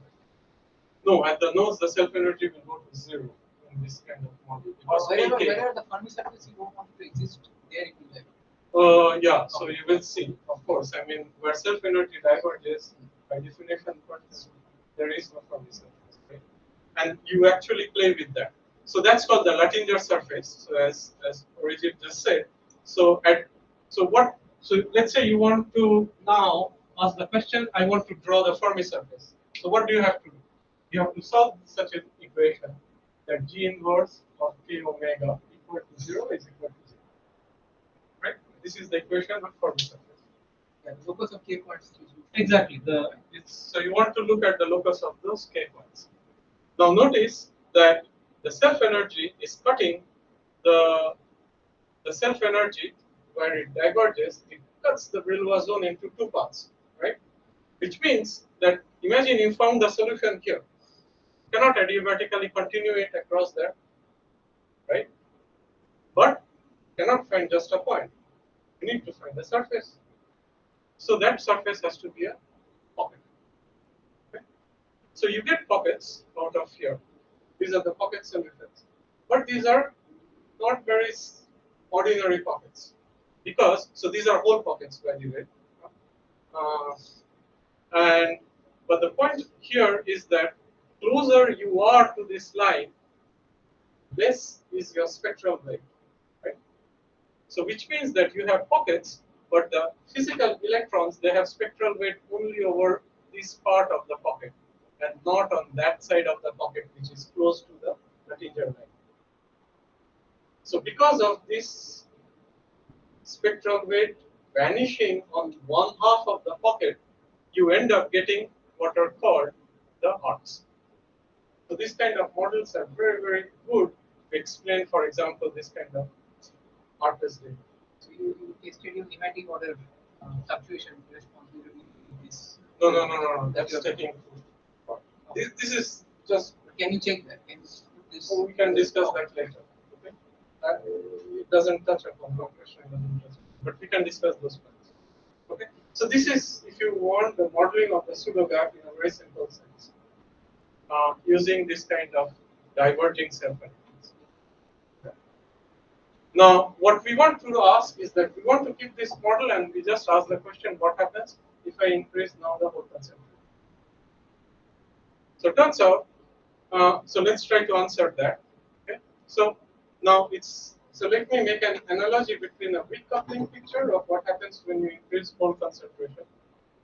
No, at the nodes, the self-energy will go to zero in this kind of model. Or wherever the Fermi surface you don't want it to exist, there it will have. Yeah, so you will see, of course. I mean, where self-energy diverges, by definition, there is no Fermi surface, right? And you actually play with that. So that's called the Luttinger surface. So as Orijit just said. So let's say you want to now ask the question, I want to draw the Fermi surface. So what do you have to do? You have to solve such an equation that G inverse of K omega equal to 0 is equal to 0. Right? This is the equation of Fermi surface. Yeah, the locus of K points. Exactly. So you want to look at the locus of those K points. Now notice that the self-energy is cutting the self-energy where it diverges, it cuts the Brillouin zone into two parts, right? Which means that imagine you found the solution here. You cannot adiabatically continue it across there, right? But you cannot find just a point. You need to find the surface. So that surface has to be a pocket. So you get pockets out of here. These are the pockets and effects. But these are not very ordinary pockets. Because, so these are whole pockets by the way. Uh, and but the point here is that closer you are to this line, less is your spectral weight, right? So which means that you have pockets, but the physical electrons, they have spectral weight only over this part of the pocket and not on that side of the pocket which is close to the Luttinger line. So because of this spectral weight vanishing on one half of the pocket, you end up getting what are called the arcs. So these kind of models are very, very good to explain, for example, this kind of arcs data. So you tested your thematic order fluctuation responsibility in this. No. That's taking. This is just. Can you check that? Can you put this? We can discuss that later. Okay. It doesn't touch upon compression, but we can discuss those points. Okay. So this is, if you want, the modeling of the pseudo gap in a very simple sense, using this kind of diverging self-analysis. Okay. Now, what we want to ask is that we want to keep this model, and we just ask the question: what happens if I increase now the whole concentration? So it turns out. So let's try to answer that. Okay. So now so let me make an analogy between a weak coupling picture of what happens when you increase hole concentration.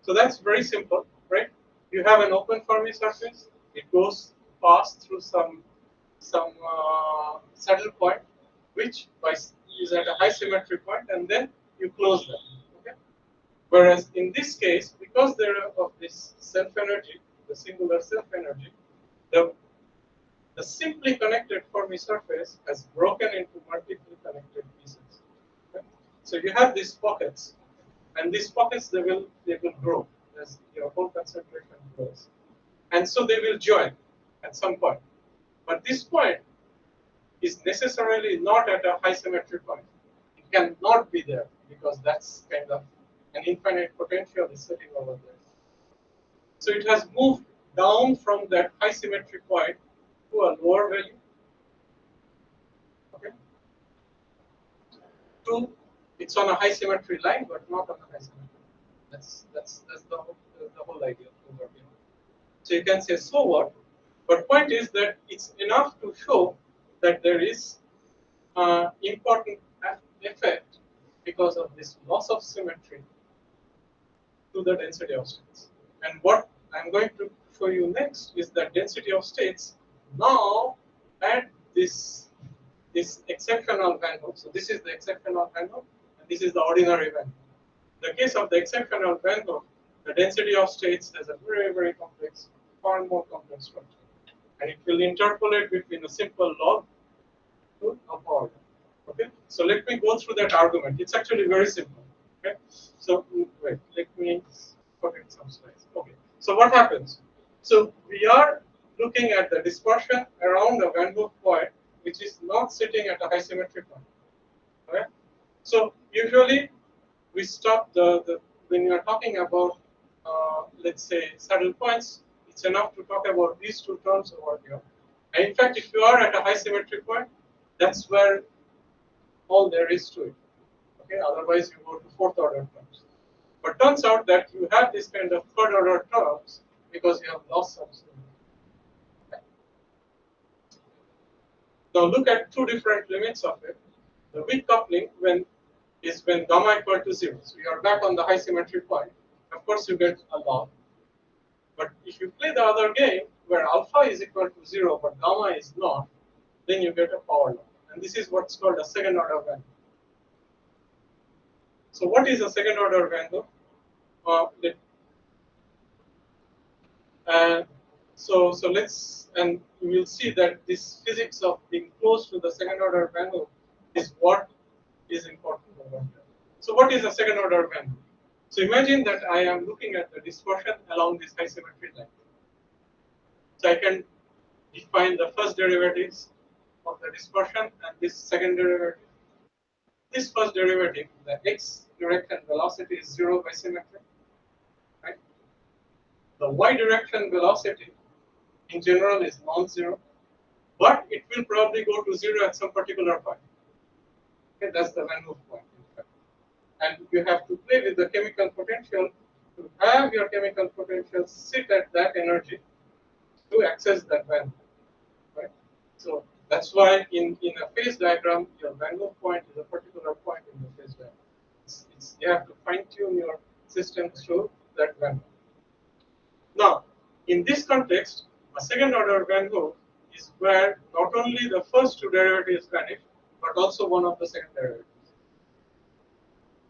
So that's very simple, right? You have an open Fermi surface. It goes past through some saddle point, which is at a high symmetry point, and then you close that. Okay. Whereas in this case, because there of this self energy, the singular self energy, the simply connected Fermi surface has broken into multiply connected pieces. Okay? So you have these pockets, and these pockets they will grow as your whole concentration grows, and so they will join at some point. But this point is necessarily not at a high symmetry point. It cannot be there because that's kind of an infinite potential is sitting over there. So it has moved down from that high symmetry point to a lower value. Okay. It's on a high symmetry line, but not on a high symmetry. That's the whole idea over here. So you can say, so what? But point is that it's enough to show that there is important effect because of this loss of symmetry to the density of states. And what I'm going to show you next is that density of states now at this exceptional Van Hook. So this is the exceptional Van Hook, and this is the ordinary Van Hook. In the case of the exceptional Van Hook, the density of states has a very, very complex, far more complex structure. And it will interpolate between a simple log to a power law. Okay, so let me go through that argument. It's actually very simple. Okay, so wait, let me forget some slides. Okay, so what happens? So we are looking at the dispersion around a Van Hook point, which is not sitting at a high symmetry point. Okay, so usually we stop when you are talking about let's say saddle points. It's enough to talk about these two terms over here. And in fact, if you are at a high symmetry point, that's where all there is to it. Okay, otherwise you go to fourth order terms. But turns out that you have this kind of third order terms because you have lost some symmetry. Okay. Now look at two different limits of it. The weak coupling when gamma equal to 0. So you are back on the high symmetry point. Of course you get a log. But if you play the other game where alpha is equal to 0 but gamma is not, then you get a power law. And this is what's called a second order Van Hook. So what is a second order Van Hook? And you will see that this physics of being close to the second order Van Hook is what is important over here. So what is a second order Van Hook? So imagine that I am looking at the dispersion along this high symmetry line. So I can define the first derivatives of the dispersion and this second derivative. This first derivative, the x direction velocity is 0 by symmetry. Right? The y direction velocity in general is non-zero, but it will probably go to 0 at some particular point. Okay, that's the Van Hook point, in fact. And you have to play with the chemical potential to have your chemical potential sit at that energy to access that Van Hook. Right? So that's why in a phase diagram, your Van Hook point is a particular point in the phase diagram. You have to fine tune your system through that Van Hook. Now, in this context, a second order Van Hook is where not only the first two derivatives vanish, but also one of the second derivatives.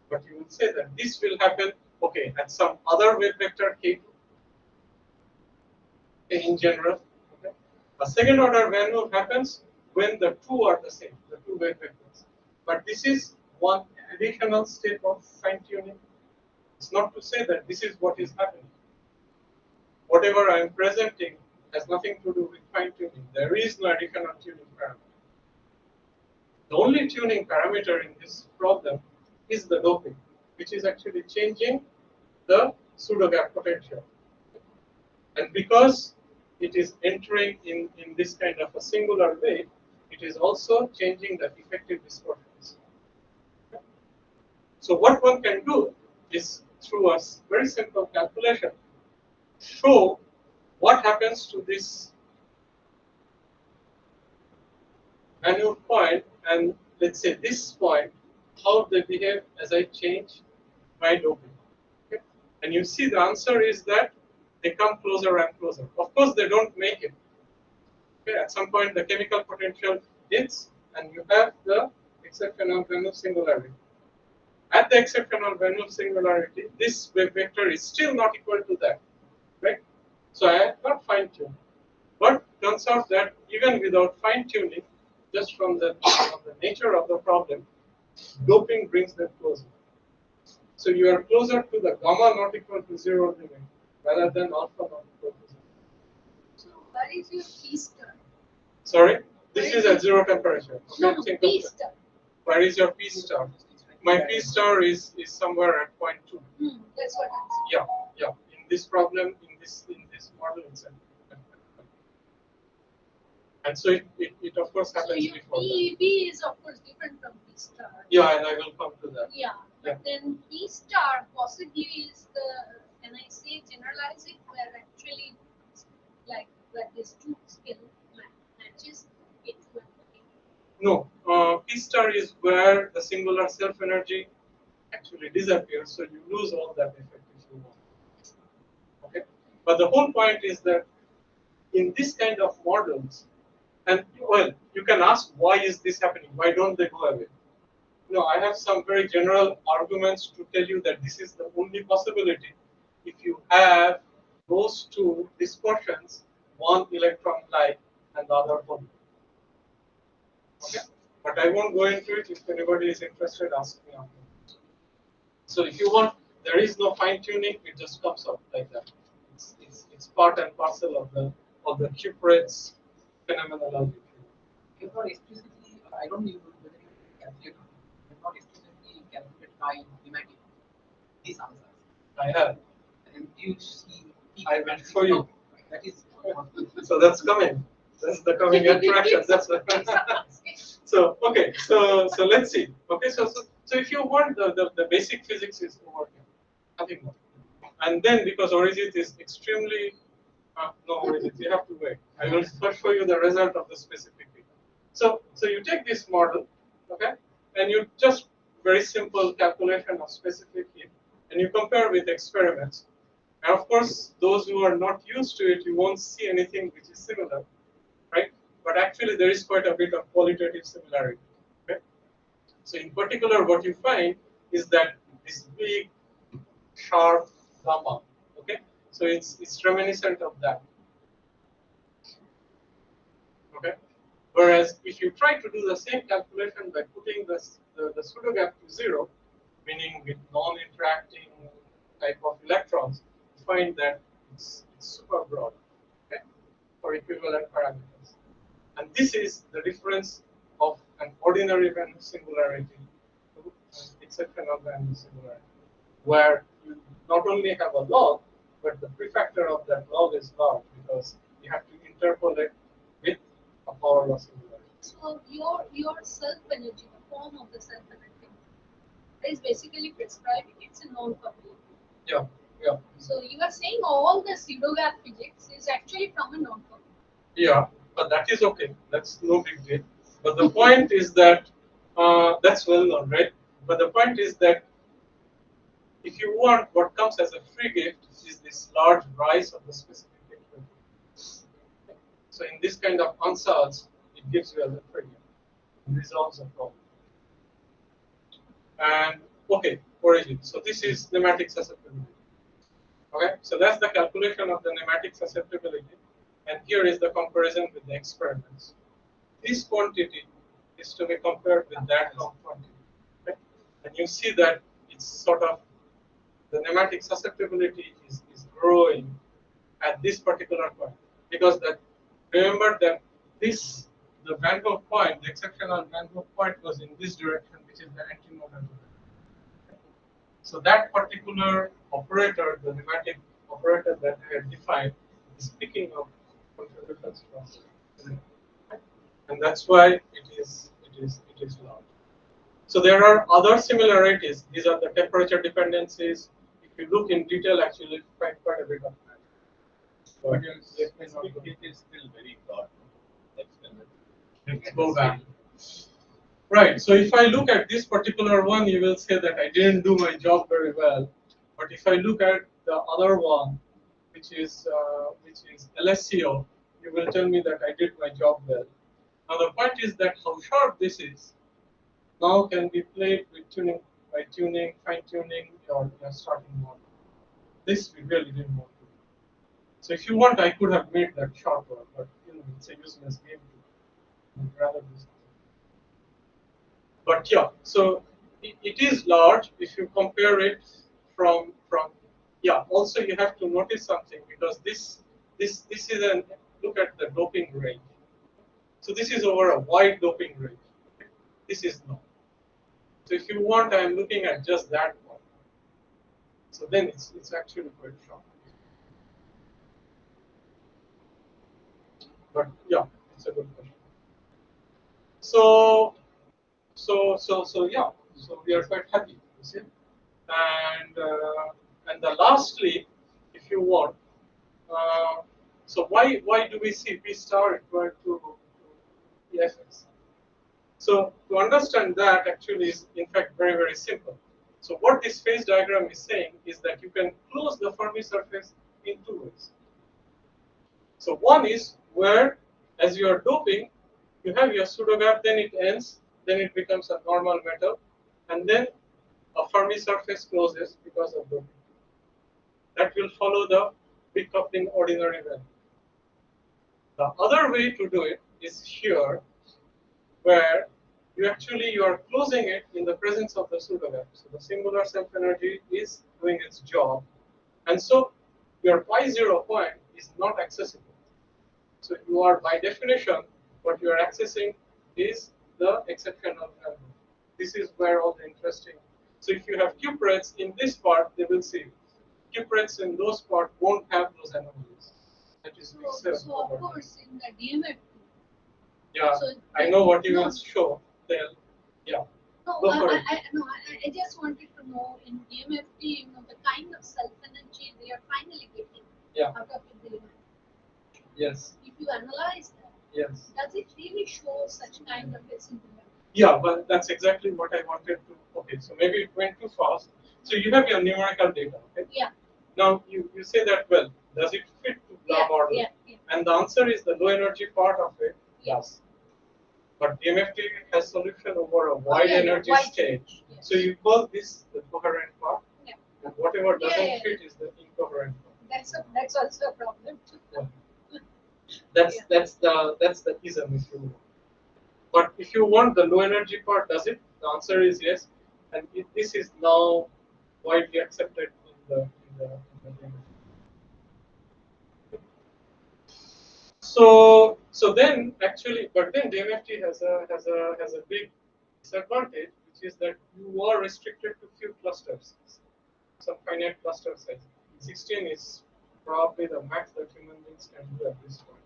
But you will say that this will happen, okay, at some other wave vector k2 in general. Okay. A second order Van Hook happens when the two are the same, the two wave vectors. But this is one additional step of fine tuning. It's not to say that this is what is happening. Whatever I am presenting has nothing to do with fine tuning. There is no additional tuning parameter. The only tuning parameter in this problem is the doping, which is actually changing the pseudo gap potential. And because it is entering in this kind of a singular way, it is also changing the effective dispersions. So what one can do is, through a very simple calculation, show what happens to this annual point and let's say this point, how they behave as I change my doping. Okay? And you see the answer is that they come closer and closer. Of course, they don't make it. Okay? At some point, the chemical potential hits and you have the exceptional Van Hook singularity. At the exceptional Van Hook singularity, this wave vector is still not equal to that. Right? So I have not fine-tuned. But turns out that even without fine-tuning, just from the nature of the problem, doping brings them closer. So you are closer to the gamma not equal to 0 limit rather than alpha not equal to 0. So where is your P star? Sorry? This is at 0 temperature. Okay? No, Think P of that. star. Where is your P star? My P star is somewhere at 0.2. That's what I'm saying. Yeah. In this problem, in this model itself. And so it of course So happens your before that. PEB is of course different from P star. Yeah, and I will come to that. Yeah, but then P star possibly is the, can I say generalize it, where actually like where these two skill matches it will be. No, P star is where the singular self energy actually disappears, so you lose all that effect if you want. Okay, but the whole point is that in this kind of models, and well, you can ask why is this happening? Why don't they go away? No, I have some very general arguments to tell you that this is the only possibility if you have those two dispersions, one electron like and the other hole. Okay, but I won't go into it. If anybody is interested, ask me after. So if you want, there is no fine tuning; it just comes out like that. It's part and parcel of the cuprates phenomenology. If not explicitly, I don't know whether you calculate, if not explicitly calculate by thematic these answers. I have. And you see, I will show you. That is. So that's coming. That's the coming attraction. That's what. So okay. So let's see. Okay. So if you want the basic physics is over here, nothing more. And then because Orijit is extremely no Orijit, you have to wait. I will first show you the result of the specific data. So you take this model, okay, and you just very simple calculation of specific heat, and you compare with experiments. And of course, those who are not used to it, you won't see anything which is similar, right? But actually, there is quite a bit of qualitative similarity. Okay? So in particular, what you find is that this big, sharp gamma. Okay, so it's reminiscent of that. Okay, whereas if you try to do the same calculation by putting the pseudo gap to 0, meaning with non-interacting type of electrons, you find that it's super broad, okay, for equivalent parameters. And this is the difference of an ordinary Van Hook singularity to an exceptional Van Hook singularity, where you not only have a log, but the prefactor of that log is large because you have to interpolate with a power law singularity. So your self energy, the form of the self energy, is basically prescribing it's a known formula. Yeah, yeah. So you are saying all the pseudogap physics is actually from a known formula. Yeah, but that is okay. That's no big deal. But the point is that that's well known, right? But the point is that if you want, what comes as a free gift is this large rise of the specific activity. So in this kind of ansatz, it gives you as a free gift and resolves the problem. And okay, origin. So this is nematic susceptibility. Okay, so that's the calculation of the nematic susceptibility, and here is the comparison with the experiments. This quantity is to be compared with that quantity, okay? And you see that it's sort of the nematic susceptibility is growing at this particular point, because that remember that this the Van Gogh point, the exceptional Van Gogh point was in this direction, which is the antimodal direction. So that particular operator, the nematic operator that I had defined, is picking up contributions from, and that's why it is large. So there are other similarities. These are the temperature dependencies. If you look in detail, actually, you find quite a bit of that. But your specific it is still very broad. Let's go back. Right. So if I look at this particular one, you will say that I didn't do my job very well. But if I look at the other one, which is LSCO, you will tell me that I did my job well. Now the point is that how sharp this is now can be played with tuning, by tuning, fine tuning your starting model. This we really didn't want to do. So if you want, I could have made that sharper, but it's a useless game. I'd rather do something. But yeah, so it is large if you compare it from yeah. Also, you have to notice something, because this is an look at the doping range. So this is over a wide doping range. This is not. So if you want, I am looking at just that one. So then it's actually quite sharp. But yeah, it's a good question. So yeah, so we are quite happy, you see. And the lastly, if you want, so why do we see P star equal to EFX? So to understand that actually is in fact very simple. So what this phase diagram is saying is that you can close the Fermi surface in two ways. So one is where, as you are doping, you have your pseudo gap, then it ends, then it becomes a normal metal, and then a Fermi surface closes because of doping. That will follow the big coupling ordinary value. The other way to do it is here, where you are closing it in the presence of the pseudo gap. So the singular self energy is doing its job, and so your pi 0 point is not accessible. So you are, by definition, what you are accessing is the exceptional value. This is where all the interesting. So if you have cuprates in this part, they will see cuprates in those parts won't have those anomalies. That is So of course in the DMF. yeah, So I know what you no, will show. They'll, yeah. No, Go for it. I just wanted to know in DMFT, the kind of self energy they are finally getting Yeah. out of the DMF. Yes. If you analyze that, Yes. does it really show such kind of a similarity? Yeah, but that's exactly what I wanted to. Okay, so maybe it went too fast. So you have your numerical data. Okay? Yeah. Now you say that, well, does it fit to blah model? Yeah. And the answer is the low energy part of it. Yes. But DMFT has solution over a wide energy wide state. yes. So you call this the coherent part, Yeah. and whatever doesn't Yeah. fit is the incoherent part. That's also a problem too. Yeah. That's the ism, if you will. But if you want the low energy part, does it? The answer is yes, and this is now widely accepted in the DMFT. So then actually, but then DMFT has a big disadvantage, which is that you are restricted to few clusters, some finite cluster size. 16 is probably the max that human beings can do at this point.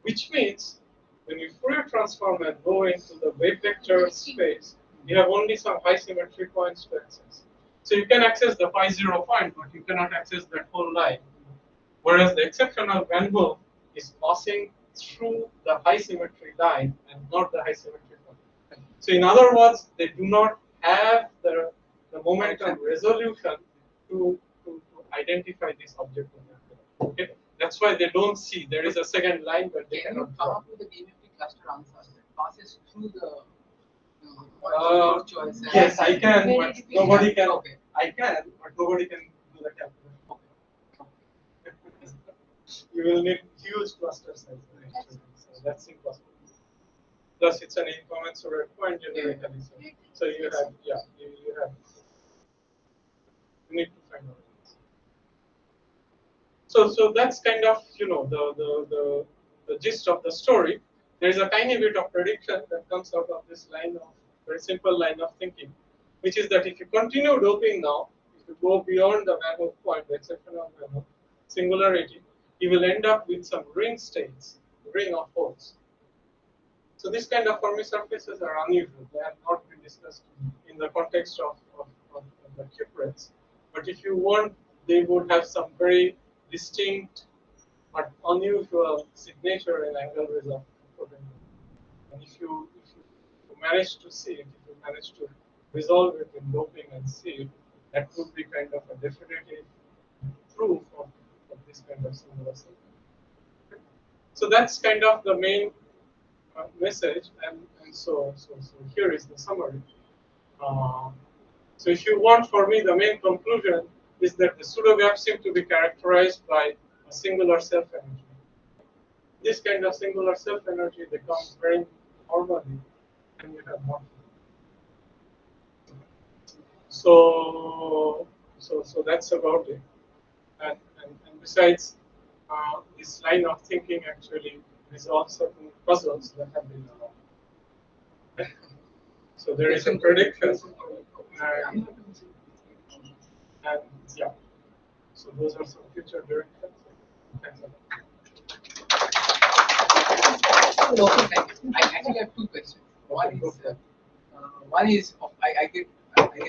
which means when you Fourier transform and go into the wave vector space, you have only some high symmetry points to access. So you can access the pi 0 point, but you cannot access that whole line. Whereas the exceptional manhole is passing through the high symmetry line and not the high symmetry point. So in other words, they do not have the momentum resolution to identify this object. Okay, that's why they don't see. There is a second line, but they Can you cannot come draw. up with the DMFT cluster answer that passes through the Uh, choice? And Yes, I can, Very but difficult. nobody can. Okay. I can, but nobody can do the calculation. You will need huge cluster size, actually. So that's impossible. Plus, it's an incommensurate point generically. So you have, yeah, you have. You need to find out. So that's kind of the gist of the story. There is a tiny bit of prediction that comes out of this line of very simple line of thinking, which is that if you continue doping now, if you go beyond the manhole point, the exceptional manhole singularity, you will end up with some ring states, ring of holes. So this kind of Fermi surfaces are unusual. They have not been discussed in the context of the cuprates. But if you want, they would have some very distinct but unusual signature and angle result. And if you manage to see it, if you manage to resolve it in doping and see it, that would be kind of a definitive proof of this kind of singular circle. So that's kind of the main message, and so here is the summary. So if you want, for me, the main conclusion is that the pseudogaps seem to be characterized by a singular self-energy. This kind of singular self-energy becomes very normally when you have morphism. So that's about it. And besides, this line of thinking actually resolves certain puzzles that have been solved. So there is a prediction, and yeah. So those are some future directions. Thanks a lot. Okay, thank you. I actually have two questions. One is I guess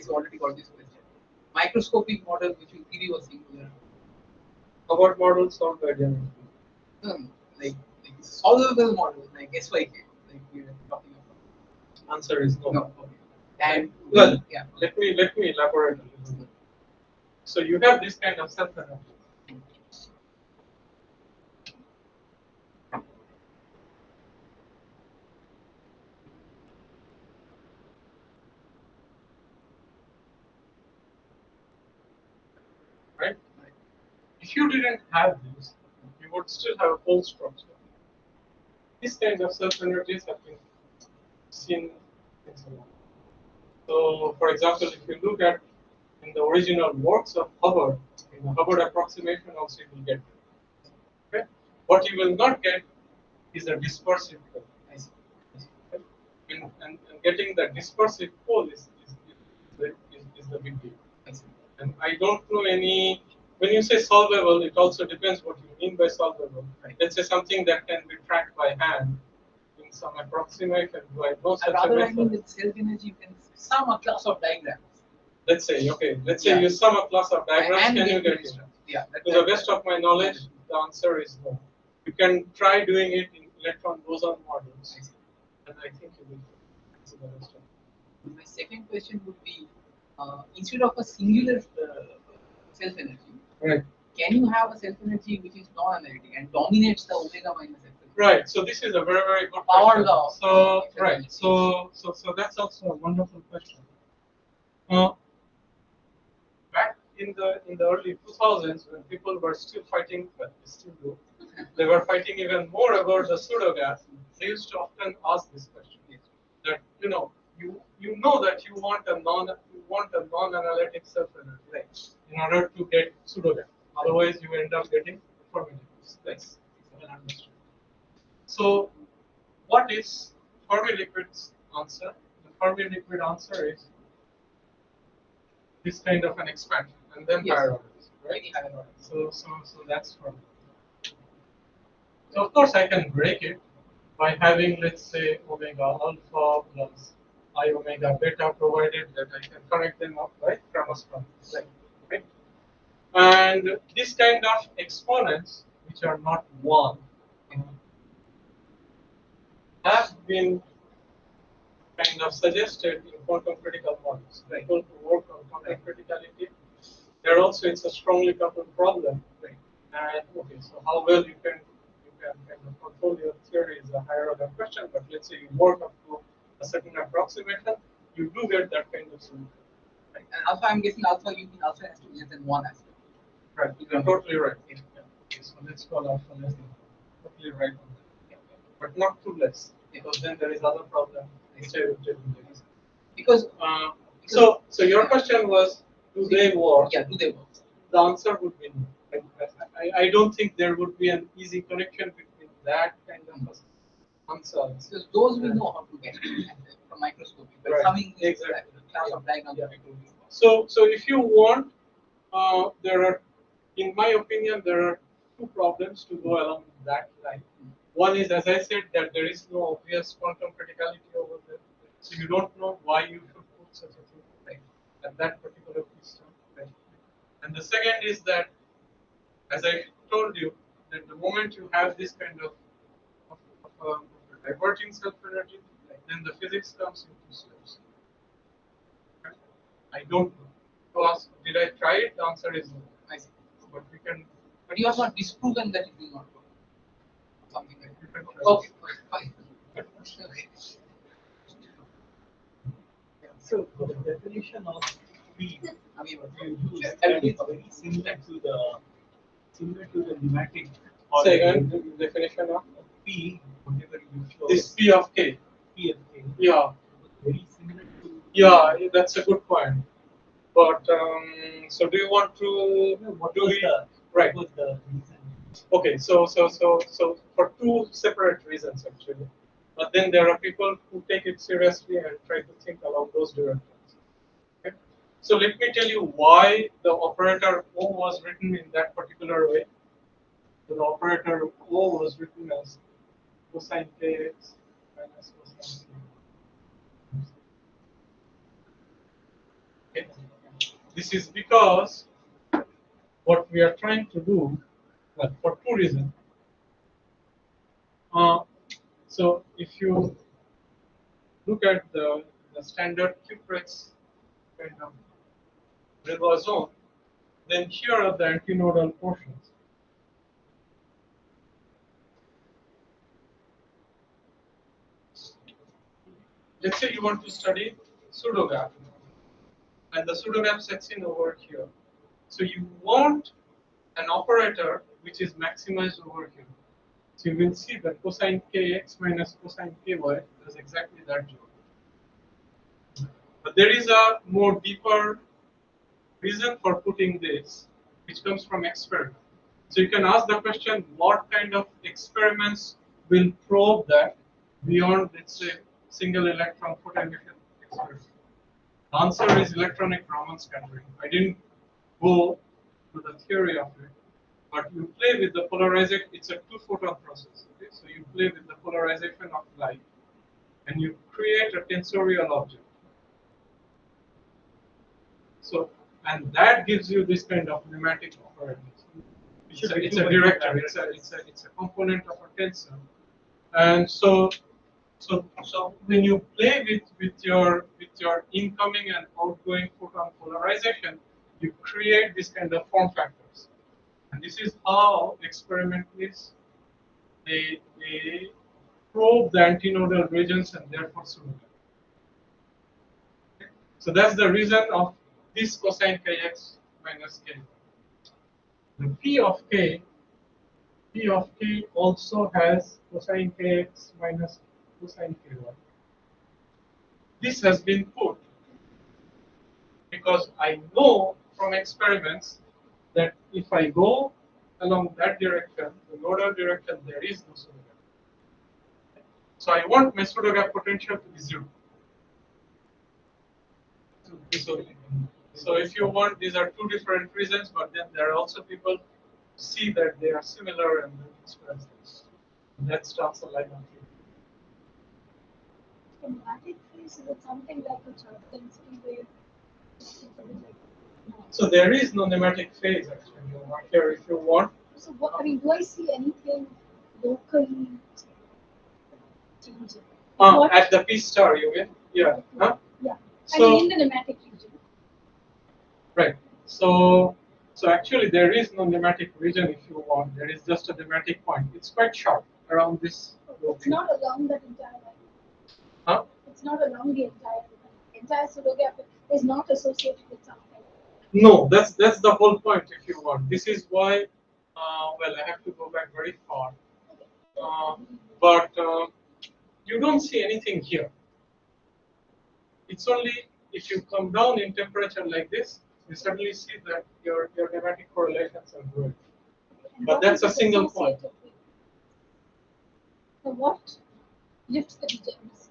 you already got this question. Microscopic model which will give you a singular. About models solved by geometry. Like solvable model like SYK, like we were talking about. Answer is no. No. Okay. And Well, yeah. let me elaborate a little bit. So you have this kind of self-energy. Right? If you didn't have this, you would still have a whole structure. These kinds of self-energies have been seen in some way. So, for example, if you look at in the original works of Hubbard, in the Hubbard approximation also you will get. Okay? What you will not get is a dispersive pole. And getting the dispersive pole is the big deal. And I don't know any, when you say solvable, it also depends what you mean by solvable. Right. Let's say something that can be tracked by hand in some approximation. Do I know such a Rather, I method? mean with self-energy, you can sum a class of diagrams. Let's say, okay, let's say you sum a class of diagrams, And can you get it? it? Yeah. To the best of my knowledge, the answer is no. You can try doing it in electron boson models, and I think you will answer the rest of it. My second question would be, instead of a singular self-energy, Right. can you have a self-energy which is non-analytic and dominates the omega minus epsilon? Right. So this is a very, very good Power question. law. So right. So that's also a wonderful question. Back in the early 2000s, when people were still fighting, but they still do, they were fighting even more about the pseudogas. They used to often ask this question: that you know that you want a non-analytic self-energy, right? In order to get pseudogas, otherwise you end up getting formatives. That's well understood. So, what is Fermi liquid's answer? The Fermi liquid answer is this kind of an expansion, and then Yes. higher orders, right? Very higher order. So that's Fermi. So of course I can break it by having, let's say, omega alpha plus I omega beta, provided that I can connect them up by Kramers-Kronig, right? And this kind of exponents, which are not one, have been kind of suggested in quantum critical models. Right? To work on quantum criticality. There also it's a strongly coupled problem. Right? And okay, so how well you can kind of control your theory is a higher order question. But let's say you work up to a certain approximation, you do get that kind of solution. Right. And alpha, I'm guessing alpha, you mean alpha has to be less than 1 as well. Right. You're totally right. Yeah. Okay, so let's call alpha less than 1. Totally right on that. Yeah. But not too less, because then there is other problem. Because so your question was, do they work? Yeah, do they work? The answer would be no. I don't think there would be an easy connection between that kind of answer. Because those we know how to get from microscopy, but Right. coming Exactly. class of diagrams. Yeah. So if you want, there are, in my opinion, there are two problems to go along that line. One is, as I said, that there is no obvious quantum criticality over there. So you don't know why you should put such a thing right at that particular system. Right? And the second is that, as I told you, that the moment you have this kind of diverging self-energy, then the physics comes into steps. Right? I don't know. To ask, did I try it? The answer is no. I see. But we can. But you have not disproven that it will not work. Something like You can try. Okay, fine. Okay. So the definition of P I mean, you use that is very similar to the pneumatic. Say again, the definition of P, whatever you show. this P of K. P of K. Yeah, Very similar to. yeah, that's a good point. But so do you want to What do was it? the Right. What was the reason? Okay, so for two separate reasons actually. But then there are people who take it seriously and try to think along those directions. Okay? So let me tell you why the operator O was written in that particular way. So the operator O was written as cosine kx minus cosine k. Okay. This is because what we are trying to do, well, for two reasons. So if you look at the standard cuprates kind of Brillouin zone, then here are the antinodal portions. Let's say you want to study pseudogap, and the pseudogap sets in over here. So you want an operator which is maximized over here. So you will see that cosine kx minus cosine ky does exactly that job. But there is a more deeper reason for putting this, which comes from experiment. So you can ask the question, what kind of experiments will probe that beyond, let's say, single electron photon emission experiment? The answer is electronic Raman scattering. I didn't go to the theory of it, but you play with the polarization. It's a two-photon process. Okay? So you play with the polarization of light, and you create a tensorial object. So, and that gives you this kind of pneumatic operator. It's a director. It's a component of a tensor. And so when you play with your incoming and outgoing photon polarization, you create this kind of form factors. And this is how experimentalists they probe the antinodal regions and therefore pseudogap. So that's the reason of this cosine kx minus k. The P of k also has cosine kx minus cosine ky. This has been put because I know from experiments that if I go along that direction, the nodal direction, there is no pseudogap. So I want my pseudogap potential to be 0. So if you want, these are two different reasons, but then there are also people who see that they are similar and then express this. That's transfer line on theory. Kinematic phase is something like a charge density wave. So there is no nematic phase actually over here if you want. So what, I mean, do I see anything locally changing? What- At the P star you mean? Yeah. Huh? Yeah. So- I mean, in the nematic region. Right. So actually there is no nematic region if you want. There is just a nematic point. It's quite sharp around this. It's not along that entire line. Huh? It's not along the entire pseudo gap is not associated with something. No, that's the whole point if you want. This is why. Well, I have to go back very far. But you don't see anything here. It's only if you come down in temperature like this, you suddenly see that your nematic correlations are good. And But what that's is a it single point. associated with? So what lifts the degens?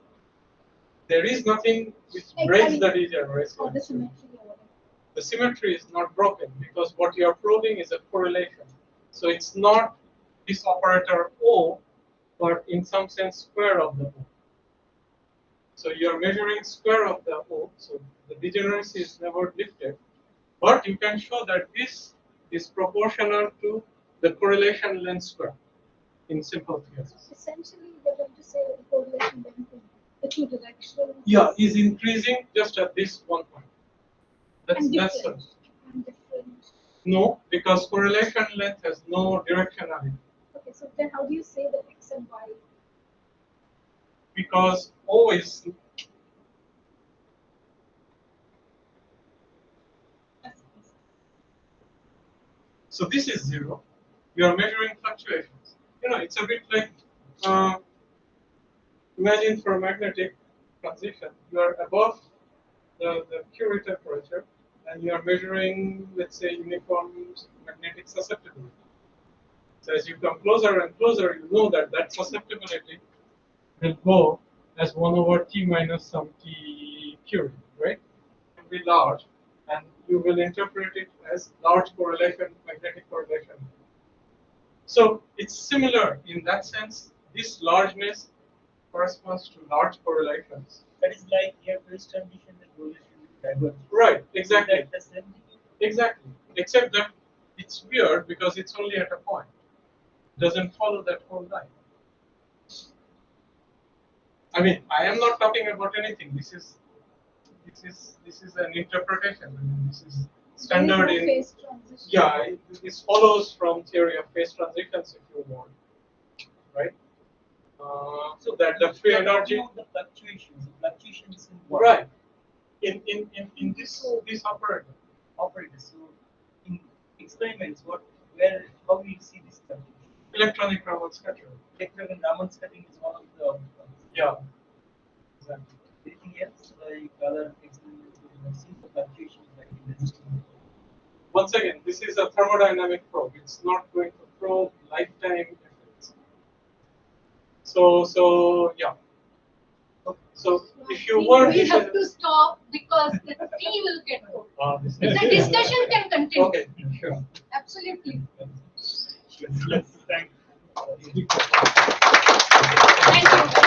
There is nothing which I breaks mean, the degeneration. Or the symmetry or whatever. The symmetry is not broken because what you are proving is a correlation. So it's not this operator O, but in some sense square of the O. So you are measuring square of the O, so the degeneracy is never lifted. But you can show that this is proportional to the correlation length square in simple theories. Essentially, we're going to say that the correlation between the two directions Is increasing just at this one point. That's and that's different. And different. no, because correlation length has no directionality. Okay, so then how do you say that X and Y? Because O is so this is 0. You are measuring fluctuations. It's a bit like imagine for a magnetic transition, you are above the Curie temperature and you are measuring, let's say, uniform magnetic susceptibility. So as you come closer and closer, you know that susceptibility will go as 1 over T minus some T Curie, right? It will be large, and you will interpret it as large correlation, magnetic correlation. So it's similar in that sense. This largeness corresponds to large correlations. That is like you have this condition that correlation with divergence. Right, exactly. Is that the same thing? Exactly. Except that it's weird because it's only at a point. Doesn't follow that whole line. I mean, I am not talking about anything. This is an interpretation. I mean, this is standard There is no in phase transition. yeah. This follows from theory of phase transitions, if you want, right? So that the free energy, The fluctuations in what? right? In this operator. Operators. So in experiments, how do you see this fluctuation? Electronic Raman scattering. Electron Raman scattering is one of the. Yeah. Exactly. Anything else like other experiments you see the fluctuations like in this? Once again, this is a thermodynamic probe. It's not going to probe lifetime effects. So yeah. So if you want, we have to stop because the tea will get cold. The discussion can continue. Okay, sure. Absolutely. Let's thank. Thank you.